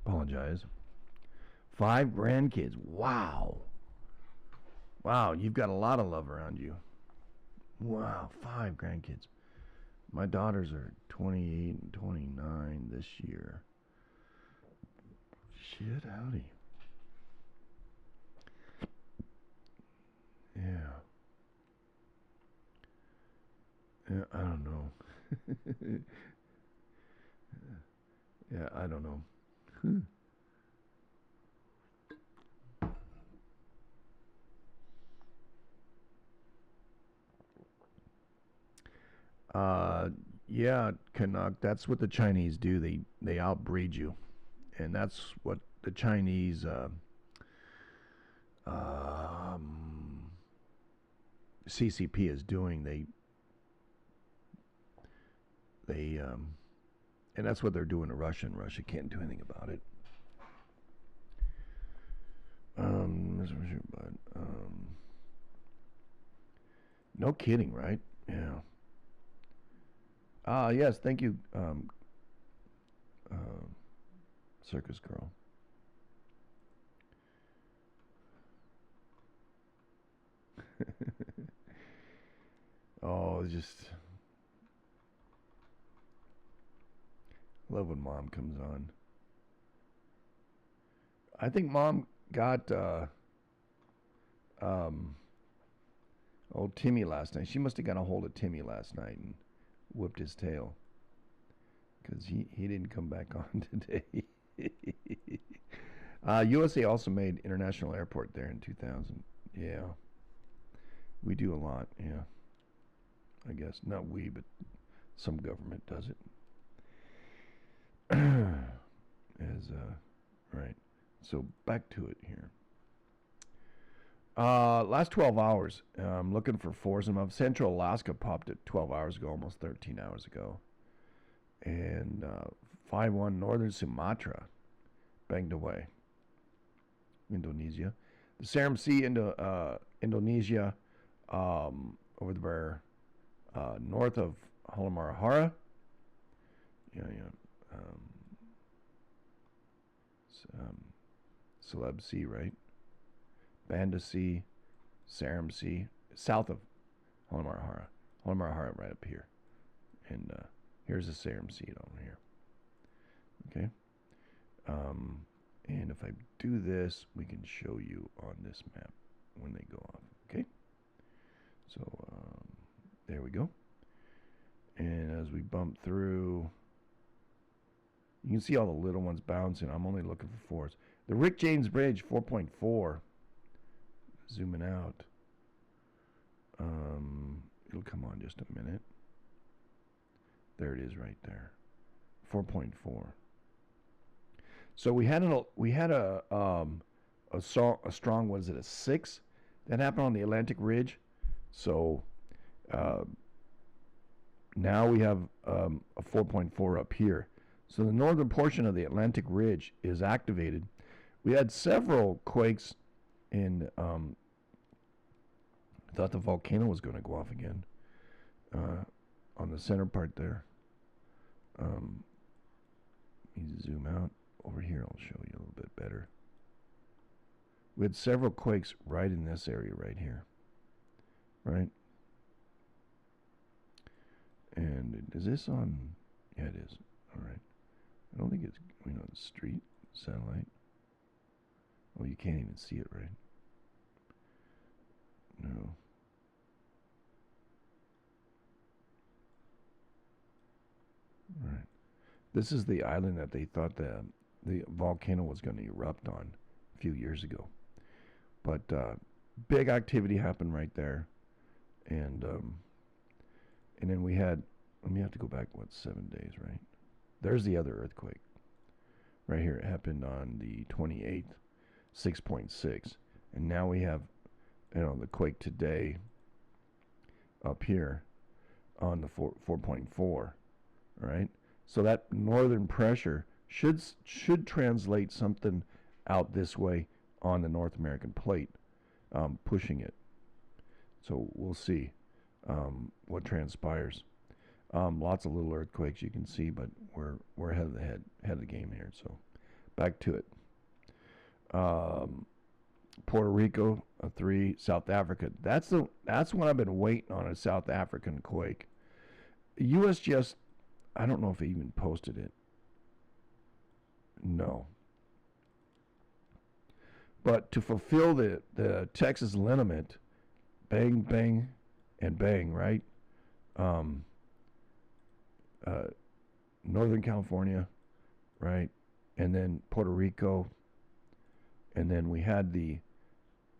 Apologize. 5 grandkids. Wow. Wow, you've got a lot of love around you. Wow, 5 grandkids. My daughters are 28 and 29 this year. Shit, howdy. Yeah. Yeah, I don't know. Yeah, I don't know. uh, yeah, Canuck. That's what the Chinese do. They outbreed you, and that's what the Chinese um, CCP is doing. They and that's what they're doing to Russia, and Russia can't do anything about it. But no kidding, right? Yeah. Yes, thank you, uh, Circus Girl. Oh, just love when Mom comes on. I think Mom got um, Old Timmy last night. She must have got a hold of Timmy last night and whipped his tail. Because he didn't come back on today. USA also made International Airport there in 2000. Yeah. We do a lot, yeah. I guess. Not we, but some government does it. Right. So back to it here. Last 12 hours, I'm looking for foursome of Central Alaska popped at 12 hours ago, almost 13 hours ago. And 5-1 Northern Sumatra banged away. Indonesia. The Seram Sea into Indonesia, over there, north of Halmahera. Yeah. Celeb Sea, right? Banda Sea, Seram Sea, south of Halmahera. Halmahera right up here. And here's the Seram Sea down here. Okay. And if I do this, we can show you on this map when they go off. Okay. So there we go. And as we bump through, you can see all the little ones bouncing. I'm only looking for fours. The Rick James Bridge, 4.4. Zooming out. It'll come on just a minute. There it is right there. 4.4. So we had a strong, what is it, a 6? That happened on the Atlantic Ridge. So now we have a 4.4 up here. So the northern portion of the Atlantic Ridge is activated. We had several quakes in, I thought the volcano was going to go off again on the center part there. Let me zoom out. Over here, I'll show you a little bit better. We had several quakes right in this area right here. Right? And is this on? Yeah, it is. All right. I don't think it's, the street satellite. Oh, you can't even see it, right? No. All right. This is the island that they thought the volcano was going to erupt on a few years ago. But big activity happened right there. And then we had, let me have to go back, 7 days, right? There's the other earthquake. Right here, it happened on the 28th, 6.6. And now we have, the quake today up here on the 4.4, right? So that northern pressure should translate something out this way on the North American plate, pushing it. So we'll see what transpires. Lots of little earthquakes you can see, but we're ahead of the game here. So back to it. Puerto Rico, a 3. South Africa. That's what I've been waiting on, a South African quake. USGS, I don't know if they even posted it. No. But to fulfill the Texas limit, bang, bang, and bang, right? Northern California, right? And then Puerto Rico. And then we had the,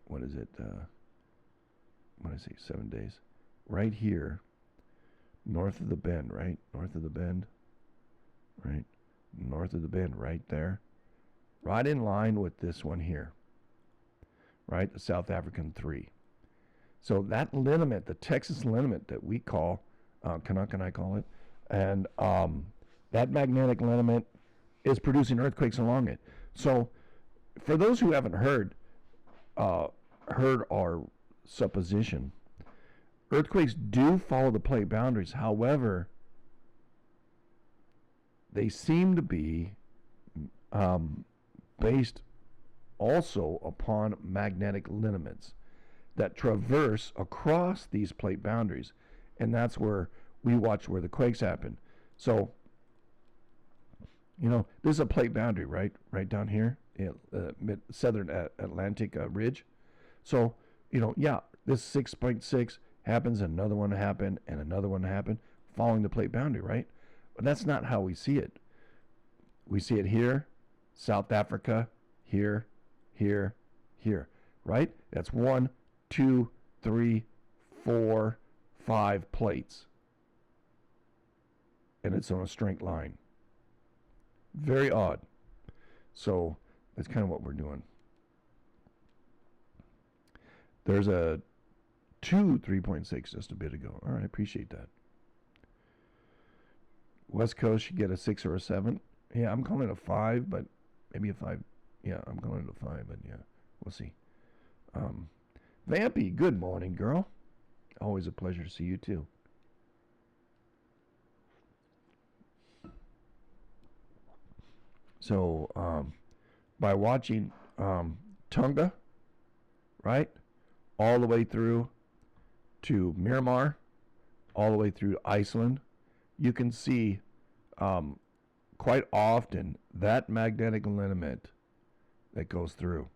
what is it? What did I say, 7 days? Right here, north of the bend, right? North of the bend, right? North of the bend, right there. Right in line with this one here, right? The South African 3. So that liniment, the Texas liniment that we call, can I call it? And that magnetic liniment is producing earthquakes along it. So for those who haven't heard our supposition, earthquakes do follow the plate boundaries. However, they seem to be based also upon magnetic lineaments that traverse across these plate boundaries. And that's where we watch where the quakes happen. So, this is a plate boundary, right? Right down here, southern Atlantic ridge. So, This 6.6 happens, another one happened, and another one happened, following the plate boundary, right? But that's not how we see it. We see it here, South Africa, here, here, here, right? That's 1, 2, 3, 4, 5 plates. And it's on a straight line. Very odd. So that's kind of what we're doing. There's a 3.6 just a bit ago. All right, appreciate that. West Coast should get a 6 or a 7. Yeah, I'm calling it a 5, but maybe a 5. Yeah, I'm calling it a 5, but yeah, we'll see. Vampy, good morning, girl. Always a pleasure to see you too. So, by watching Tonga, right, all the way through to Myanmar, all the way through Iceland, you can see quite often that magnetic lineament that goes through.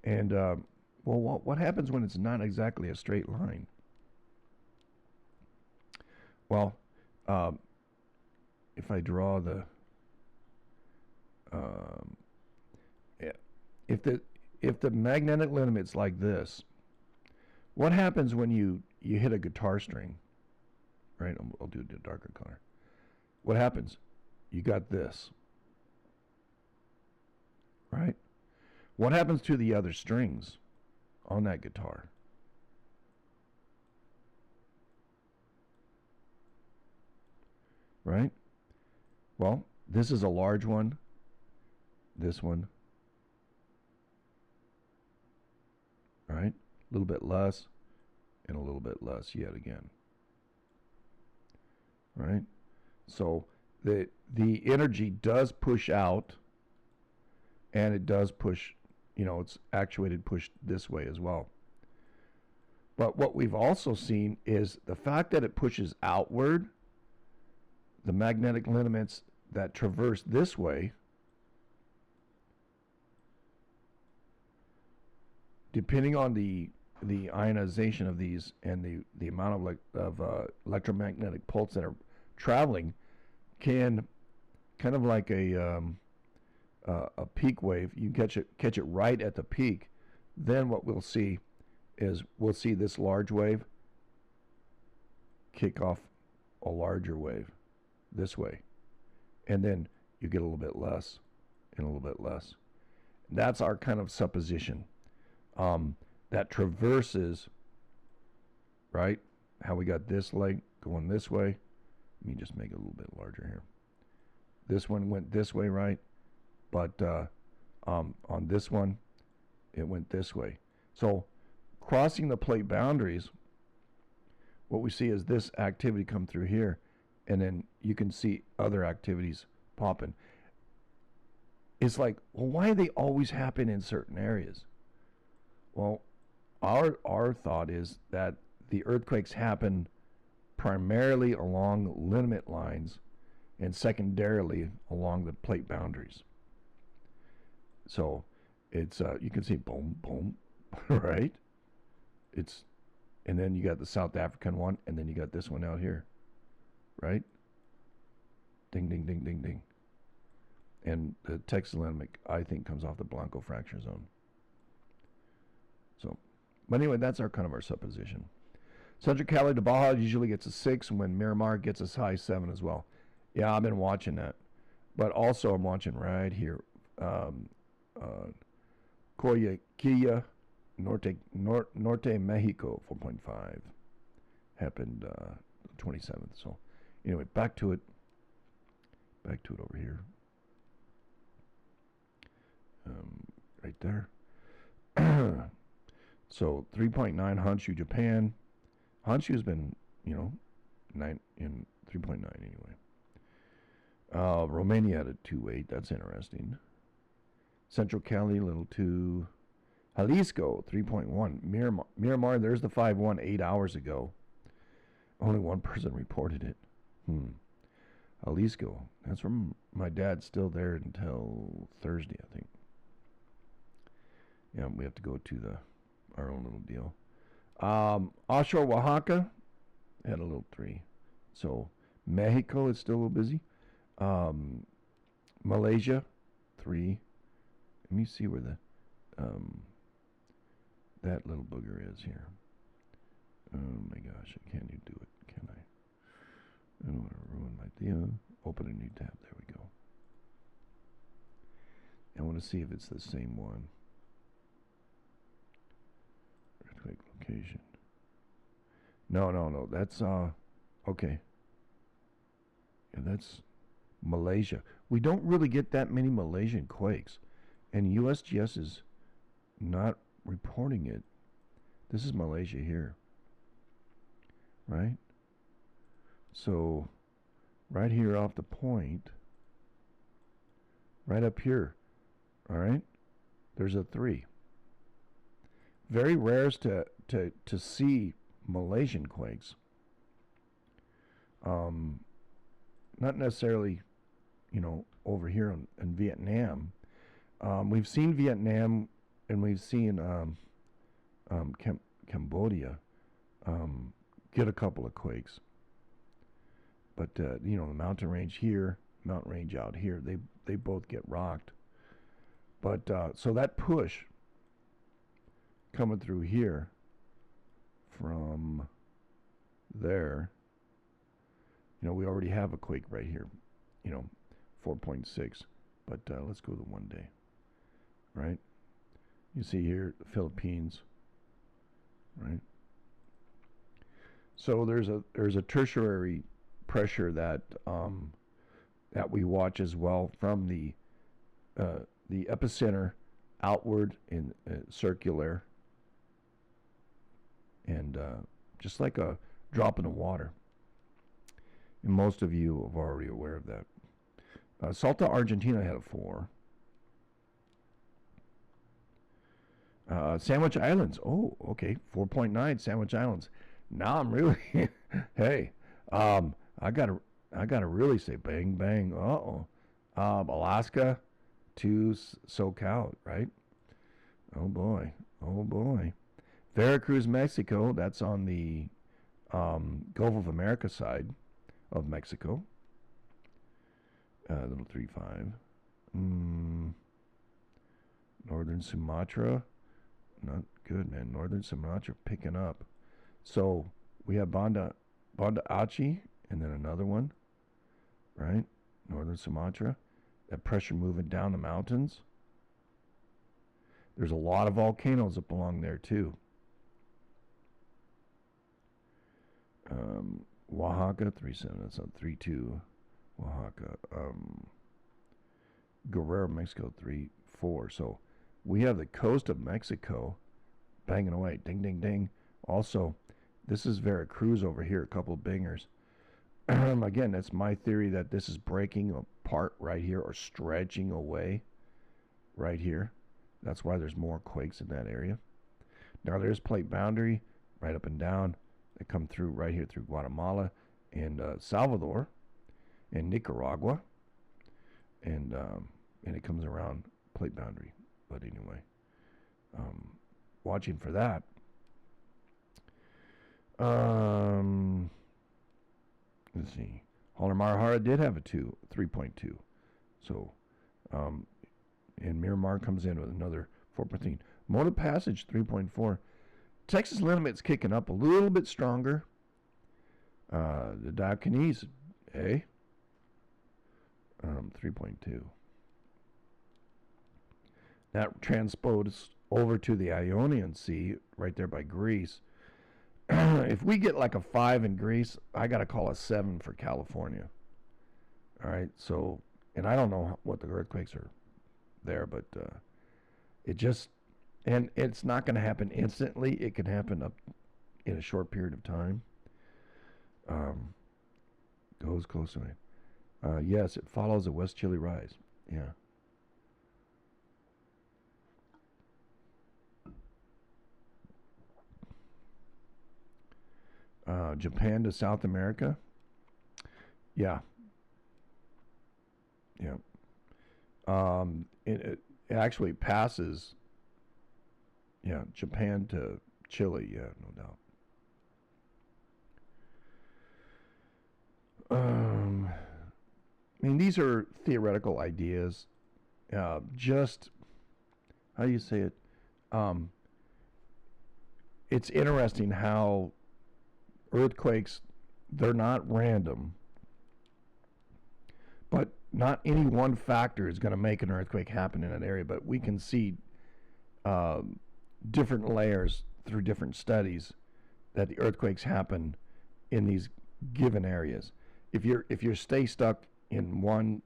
And, well, what happens when it's not exactly a straight line? Well, if I draw the, if the magnetic lineament's like this, what happens when you hit a guitar string? Right, I'll do the darker color. What happens? You got this, right? What happens to the other strings on that guitar? Right? Well, this is a large one. This one. Right? A little bit less and a little bit less yet again. Right? So the energy does push out, and it does push, it's actuated push this way as well. But what we've also seen is the fact that it pushes outward, the magnetic lineaments that traverse this way, depending on the ionization of these and the amount of electromagnetic pulse that are traveling, can kind of like a peak wave. You catch it right at the peak. Then what we'll see is we'll see this large wave kick off a larger wave this way, and then you get a little bit less and a little bit less. That's our kind of supposition. That traverses, right? How we got this leg going this way. Let me just make it a little bit larger here. This one went this way, right? But on this one, it went this way. So crossing the plate boundaries, what we see is this activity come through here, and then you can see other activities popping. It's like, well, why do they always happen in certain areas? Well, our thought is that the earthquakes happen primarily along lineament lines and secondarily along the plate boundaries. So it's you can see boom, boom, right? And then you got the South African one, and then you got this one out here, right? Ding, ding, ding, ding, ding. And the Texas lineament, I think, comes off the Blanco fracture zone. So, but anyway, that's our supposition. Central Cali to Baja usually gets a 6, when Miramar gets as high as 7 as well. Yeah, I've been watching that. But also I'm watching right here. Coyaquilla, Norte Mexico, 4.5. Happened 27th. So anyway, back to it over here. Right there. So 3.9 Honshu, Japan. Honshu's been, 9 in 3.9 anyway. Romania at a 2.8. That's interesting. Central Cali, little 2. Jalisco, 3.1. Miramar, there's the 5.1 8 hours ago. Only one person reported it. Jalisco. That's from my dad's still there until Thursday, I think. Yeah, we have to go to the our own little deal. Offshore Oaxaca had a little 3. So Mexico is still a little busy. Malaysia, 3. Let me see where the that little booger is here. Oh my gosh, I can't even do it, can I? I don't want to ruin my deal. Open a new tab. There we go. I want to see if it's the same one. Earthquake location. No. That's okay. Yeah, that's Malaysia. We don't really get that many Malaysian quakes, and USGS is not reporting it. This is Malaysia here, right? So, right here off the point, right up here, all right, there's a 3. Very rare to see Malaysian quakes. Not necessarily, over here in Vietnam. We've seen Vietnam, and we've seen Cambodia get a couple of quakes. But the mountain range here, mountain range out here, they both get rocked. But so that push coming through here from there, we already have a quake right here, 4.6. But let's go to 1 day, right? You see here the Philippines, right? So there's a tertiary pressure that we watch as well from the epicenter outward in circular, and just like a drop in the water. And most of you are already aware of that. Salta, Argentina had a 4. Sandwich Islands. Oh, okay. 4.9 Sandwich Islands. Now I'm really, hey, I gotta really say bang bang. Alaska to SoCal, right? Oh boy. Veracruz, Mexico. That's on the Gulf of America side of Mexico. Little 3.5. Northern Sumatra. Not good, man. Northern Sumatra picking up. So we have Banda Aceh, and then another one, right? Northern Sumatra. That pressure moving down the mountains. There's a lot of volcanoes up along there too. Oaxaca, 3.7. That's on 3.2. Oaxaca. Guerrero, Mexico, 3.4. So we have the coast of Mexico banging away. Ding, ding, ding. Also, this is Veracruz over here, a couple of bingers. Again, that's my theory that this is breaking apart right here or stretching away right here. That's why there's more quakes in that area. Now there's plate boundary right up and down. They come through right here through Guatemala and Salvador and Nicaragua. And it comes around plate boundary. But anyway, watching for that. Let's see. Halmahera did have a 3.2. So, and Miramar comes in with another 4.3. Mona Passage, 3.4. Texas Limit's kicking up a little bit stronger. The Dauphinese, 3.2. That transposes over to the Ionian Sea, right there by Greece. If we get like a 5 in Greece, I got to call a 7 for California. All right, so, and I don't know what the earthquakes are there, but and it's not going to happen instantly. It can happen up in a short period of time. Goes closer. Yes, it follows a West Chile rise. Yeah. Japan to South America. Yeah. It actually passes. Yeah, Japan to Chile, yeah, no doubt. I mean, these are theoretical ideas. Just, how do you say it? Um, it's interesting how earthquakes, they're not random, but not any one factor is going to make an earthquake happen in an area. But we can see different layers through different studies that the earthquakes happen in these given areas. If you stay stuck in one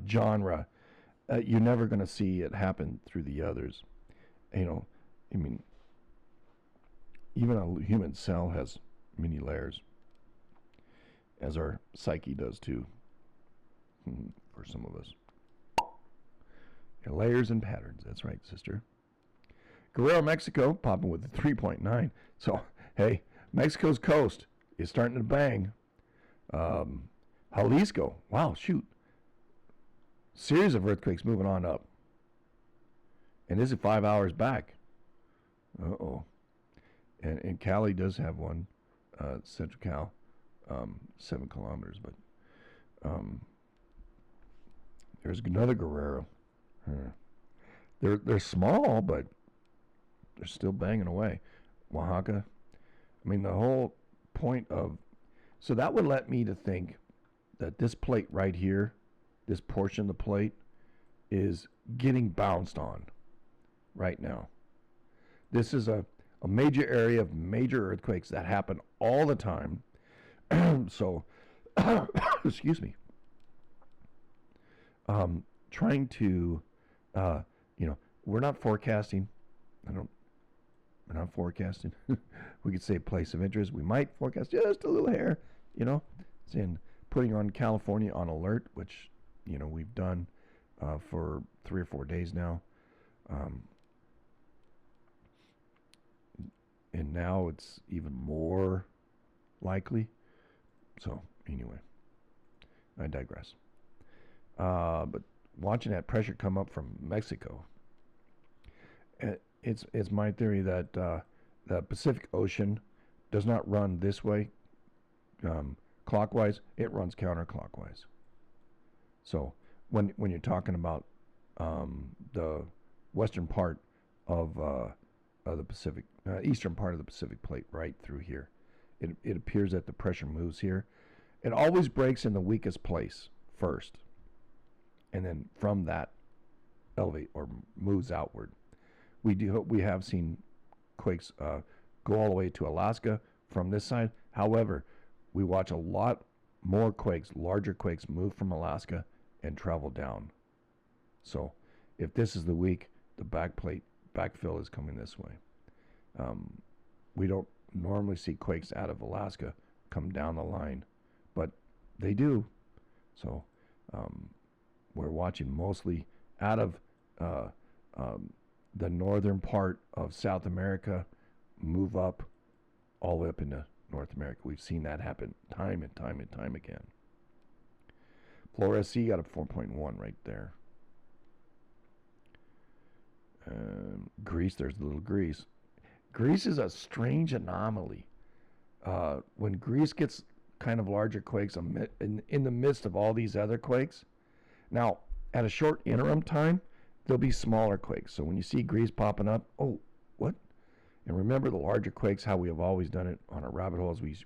genre, you're never going to see it happen through the others. You know, I mean, even a human cell has many layers, as our psyche does too, for some of us. Yeah, layers and patterns. That's right, sister. Guerrero, Mexico, popping with a 3.9. So, hey, Mexico's coast is starting to bang. Jalisco, wow, shoot. Series of earthquakes moving on up. And this is 5 hours back. Uh-oh. And Cali does have one, Central Cal, 7 kilometers. But there's another Guerrero. They're small, but they're still banging away. Oaxaca. I mean, the whole point of... So that would let me to think that this plate right here, this portion of the plate, is getting bounced on right now. This is a major area of major earthquakes that happen all the time. So, excuse me. Trying to, we're not forecasting. We're not forecasting. We could say place of interest. We might forecast just a little hair, saying putting on California on alert, which, we've done for 3 or 4 days now. And now it's even more likely. So, anyway, I digress. But watching that pressure come up from Mexico, it's my theory that the Pacific Ocean does not run this way, clockwise. It runs counterclockwise. So when you're talking about the western part of the Pacific, eastern part of the Pacific plate, right through here, it appears that the pressure moves here. It always breaks in the weakest place first, and then from that elevate or moves outward. We have seen quakes go all the way to Alaska from this side. However, we watch a lot more quakes, larger quakes, move from Alaska and travel down. So if this is the week, the backfill is coming this way. We don't normally see quakes out of Alaska come down the line, but they do. So we're watching mostly out of the northern part of South America move up all the way up into North America. We've seen that happen time and time and time again. Flores C got a 4.1 right there. Greece, there's a little Greece. Greece is a strange anomaly. When Greece gets kind of larger quakes in the midst of all these other quakes, now at a short interim time, there'll be smaller quakes. So when you see Greece popping up, oh, what? And remember the larger quakes, how we have always done it on our rabbit holes. We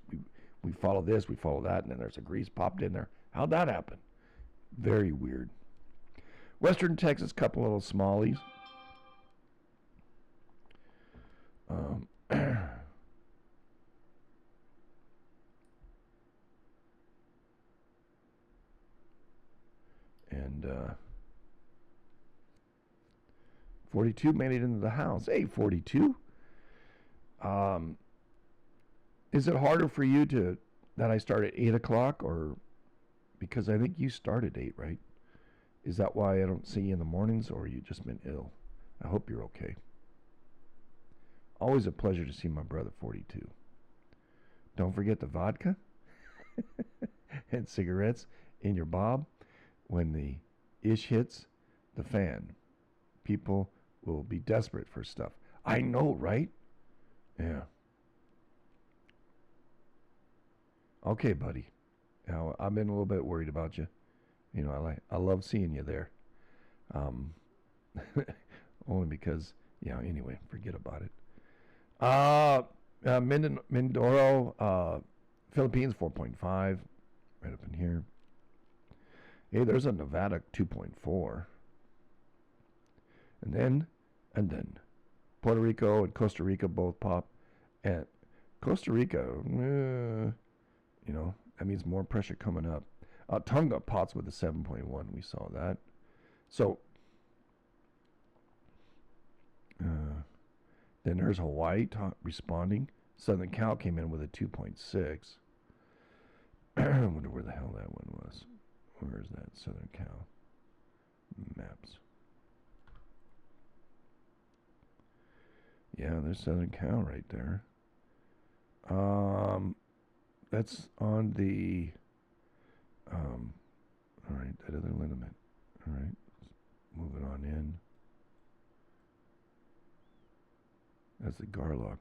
follow this, we follow that, and then there's a Greece popped in there. How'd that happen? Very weird. Western Texas, couple little smallies. And 42 made it into the house. Hey, 42. Is it harder for you that I start at 8 o'clock, or because I think you start at 8, right? Is that why I don't see you in the mornings, or you just been ill? I hope you're okay. Always a pleasure to see my brother 42. Don't forget the vodka and cigarettes in your bob. When the ish hits the fan, people will be desperate for stuff. I know, right? Yeah. Okay, buddy. Now, I've been a little bit worried about you. You know, I love seeing you there. Um, only because, yeah. Anyway, forget about it. Mindoro, Philippines 4.5, right up in here. Hey, there's a Nevada 2.4, and then Puerto Rico and Costa Rica both pop, and Costa Rica, that means more pressure coming up. Tonga pots with a 7.1. We saw that. So then there's Hawaii responding. Southern Cal came in with a 2.6. I wonder where the hell that one was. Where is that? Southern Cal. Maps. Yeah, there's Southern Cal right there. That's on the, all right, that other liniment. All right, move it on in. That's the Garlock.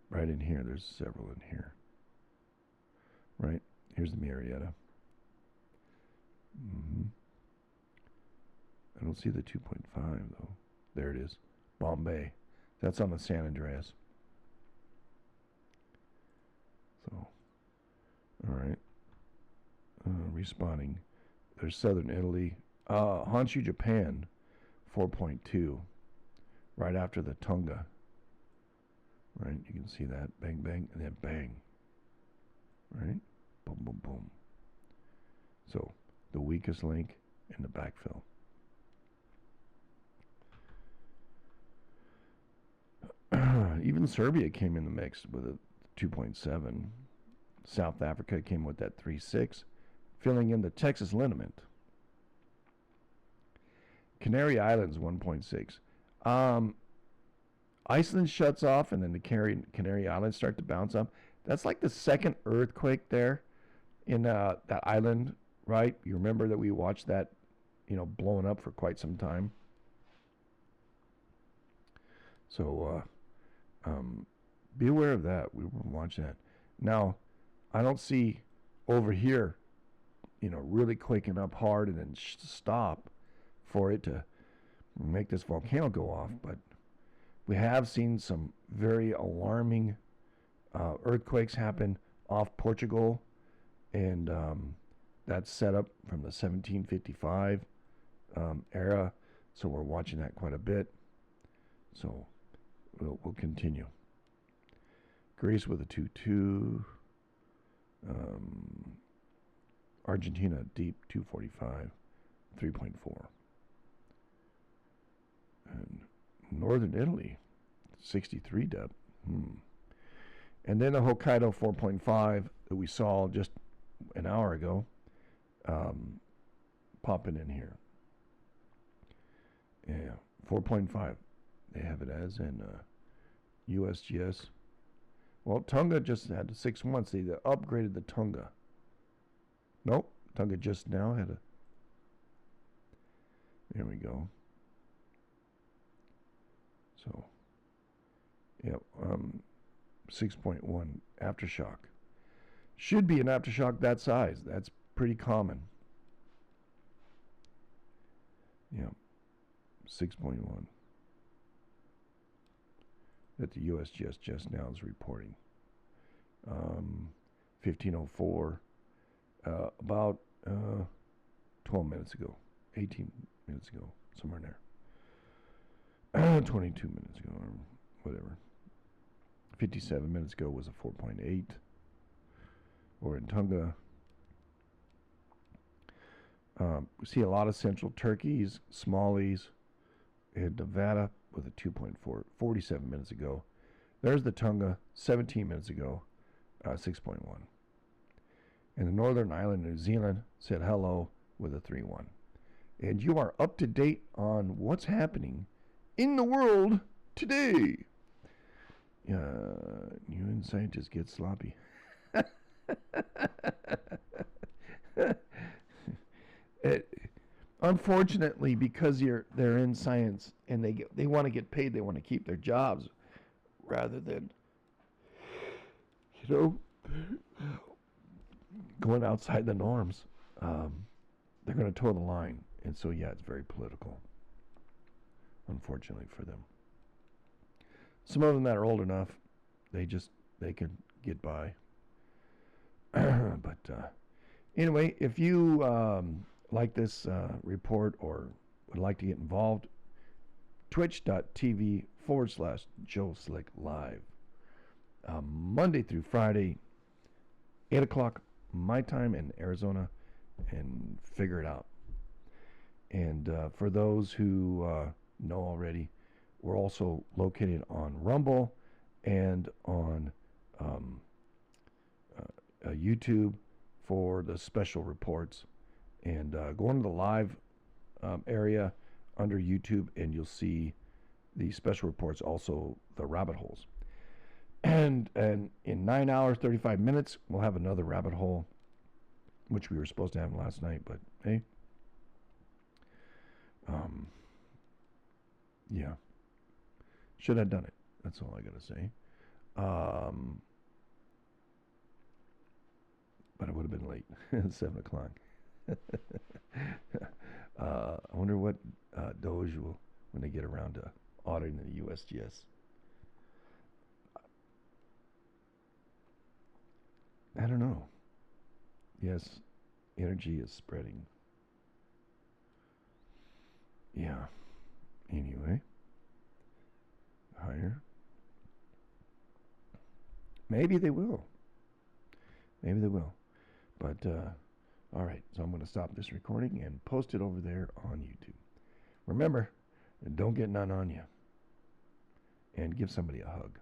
Right in here, there's several in here. Right, here's the Marietta. I don't see the 2.5 though. There it is. Bombay. That's on the San Andreas. So, all right. Responding. There's Southern Italy. Honshu, Japan, 4.2. Right after the Tonga. Right, you can see that. Bang, bang, and then bang. Right? Boom, boom, boom. So, the weakest link in the backfill. Even Serbia came in the mix with a 2.7. South Africa came with that 3.6, filling in the Texas liniment. Canary Islands 1.6. Iceland shuts off, and then the Canary Islands start to bounce up. That's like the second earthquake there in that island, right? You remember that we watched that, blowing up for quite some time. So be aware of that. We were watching that. Now, I don't see over here, really quaking up hard and then stop for it to make this volcano go off. But we have seen some very alarming earthquakes happen off Portugal, and that's set up from the 1755 era. So we're watching that quite a bit. So we'll continue. Greece with a 2.2. Argentina deep 245, 3.4. And Northern Italy, 63 depth. And then the Hokkaido 4.5 that we saw just an hour ago, popping in here. Yeah, 4.5. They have it as in USGS. Well, Tonga just had a 6.1. See, they upgraded the Tonga. Nope, Tonga just now had a. There we go. So, yeah, 6.1 aftershock. Should be an aftershock that size. That's pretty common. Yeah, 6.1. That the USGS just now is reporting. 1504, about 12 minutes ago, 18 minutes ago, somewhere in there. 22 minutes ago, or whatever. 57 minutes ago was a 4.8. Or in Tonga. We see a lot of central Turkeys, smallies, and Nevada with a 2.4, 47 minutes ago. There's the Tonga, 17 minutes ago, 6.1. And the Northern Island, New Zealand, said hello with a 3.1. And you are up to date on what's happening in the world today. You and scientists get sloppy. unfortunately, because they're in science and they want to get paid, they want to keep their jobs rather than, you know, going outside the norms. They're going to toe the line, and so yeah, it's very political. Unfortunately for them. Some of them that are old enough, they can get by. But anyway, if you like this report or would like to get involved, twitch.tv/Joe Slick Live. Monday through Friday, 8 o'clock my time in Arizona, and figure it out. And for those who know already, we're also located on Rumble and on YouTube for the special reports. And go into the live area under YouTube, and you'll see the special reports, also the rabbit holes. And in 9 hours, 35 minutes, we'll have another rabbit hole, which we were supposed to have last night, but hey. Yeah. Should have done it. That's all I got to say. But it would have been late. 7 o'clock. I wonder what Doge will, when they get around to auditing the USGS. I don't know. Yes, energy is spreading. Yeah. Anyway. Higher. Maybe they will. Maybe they will. But, all right. So I'm going to stop this recording and post it over there on YouTube. Remember, don't get none on you. And give somebody a hug.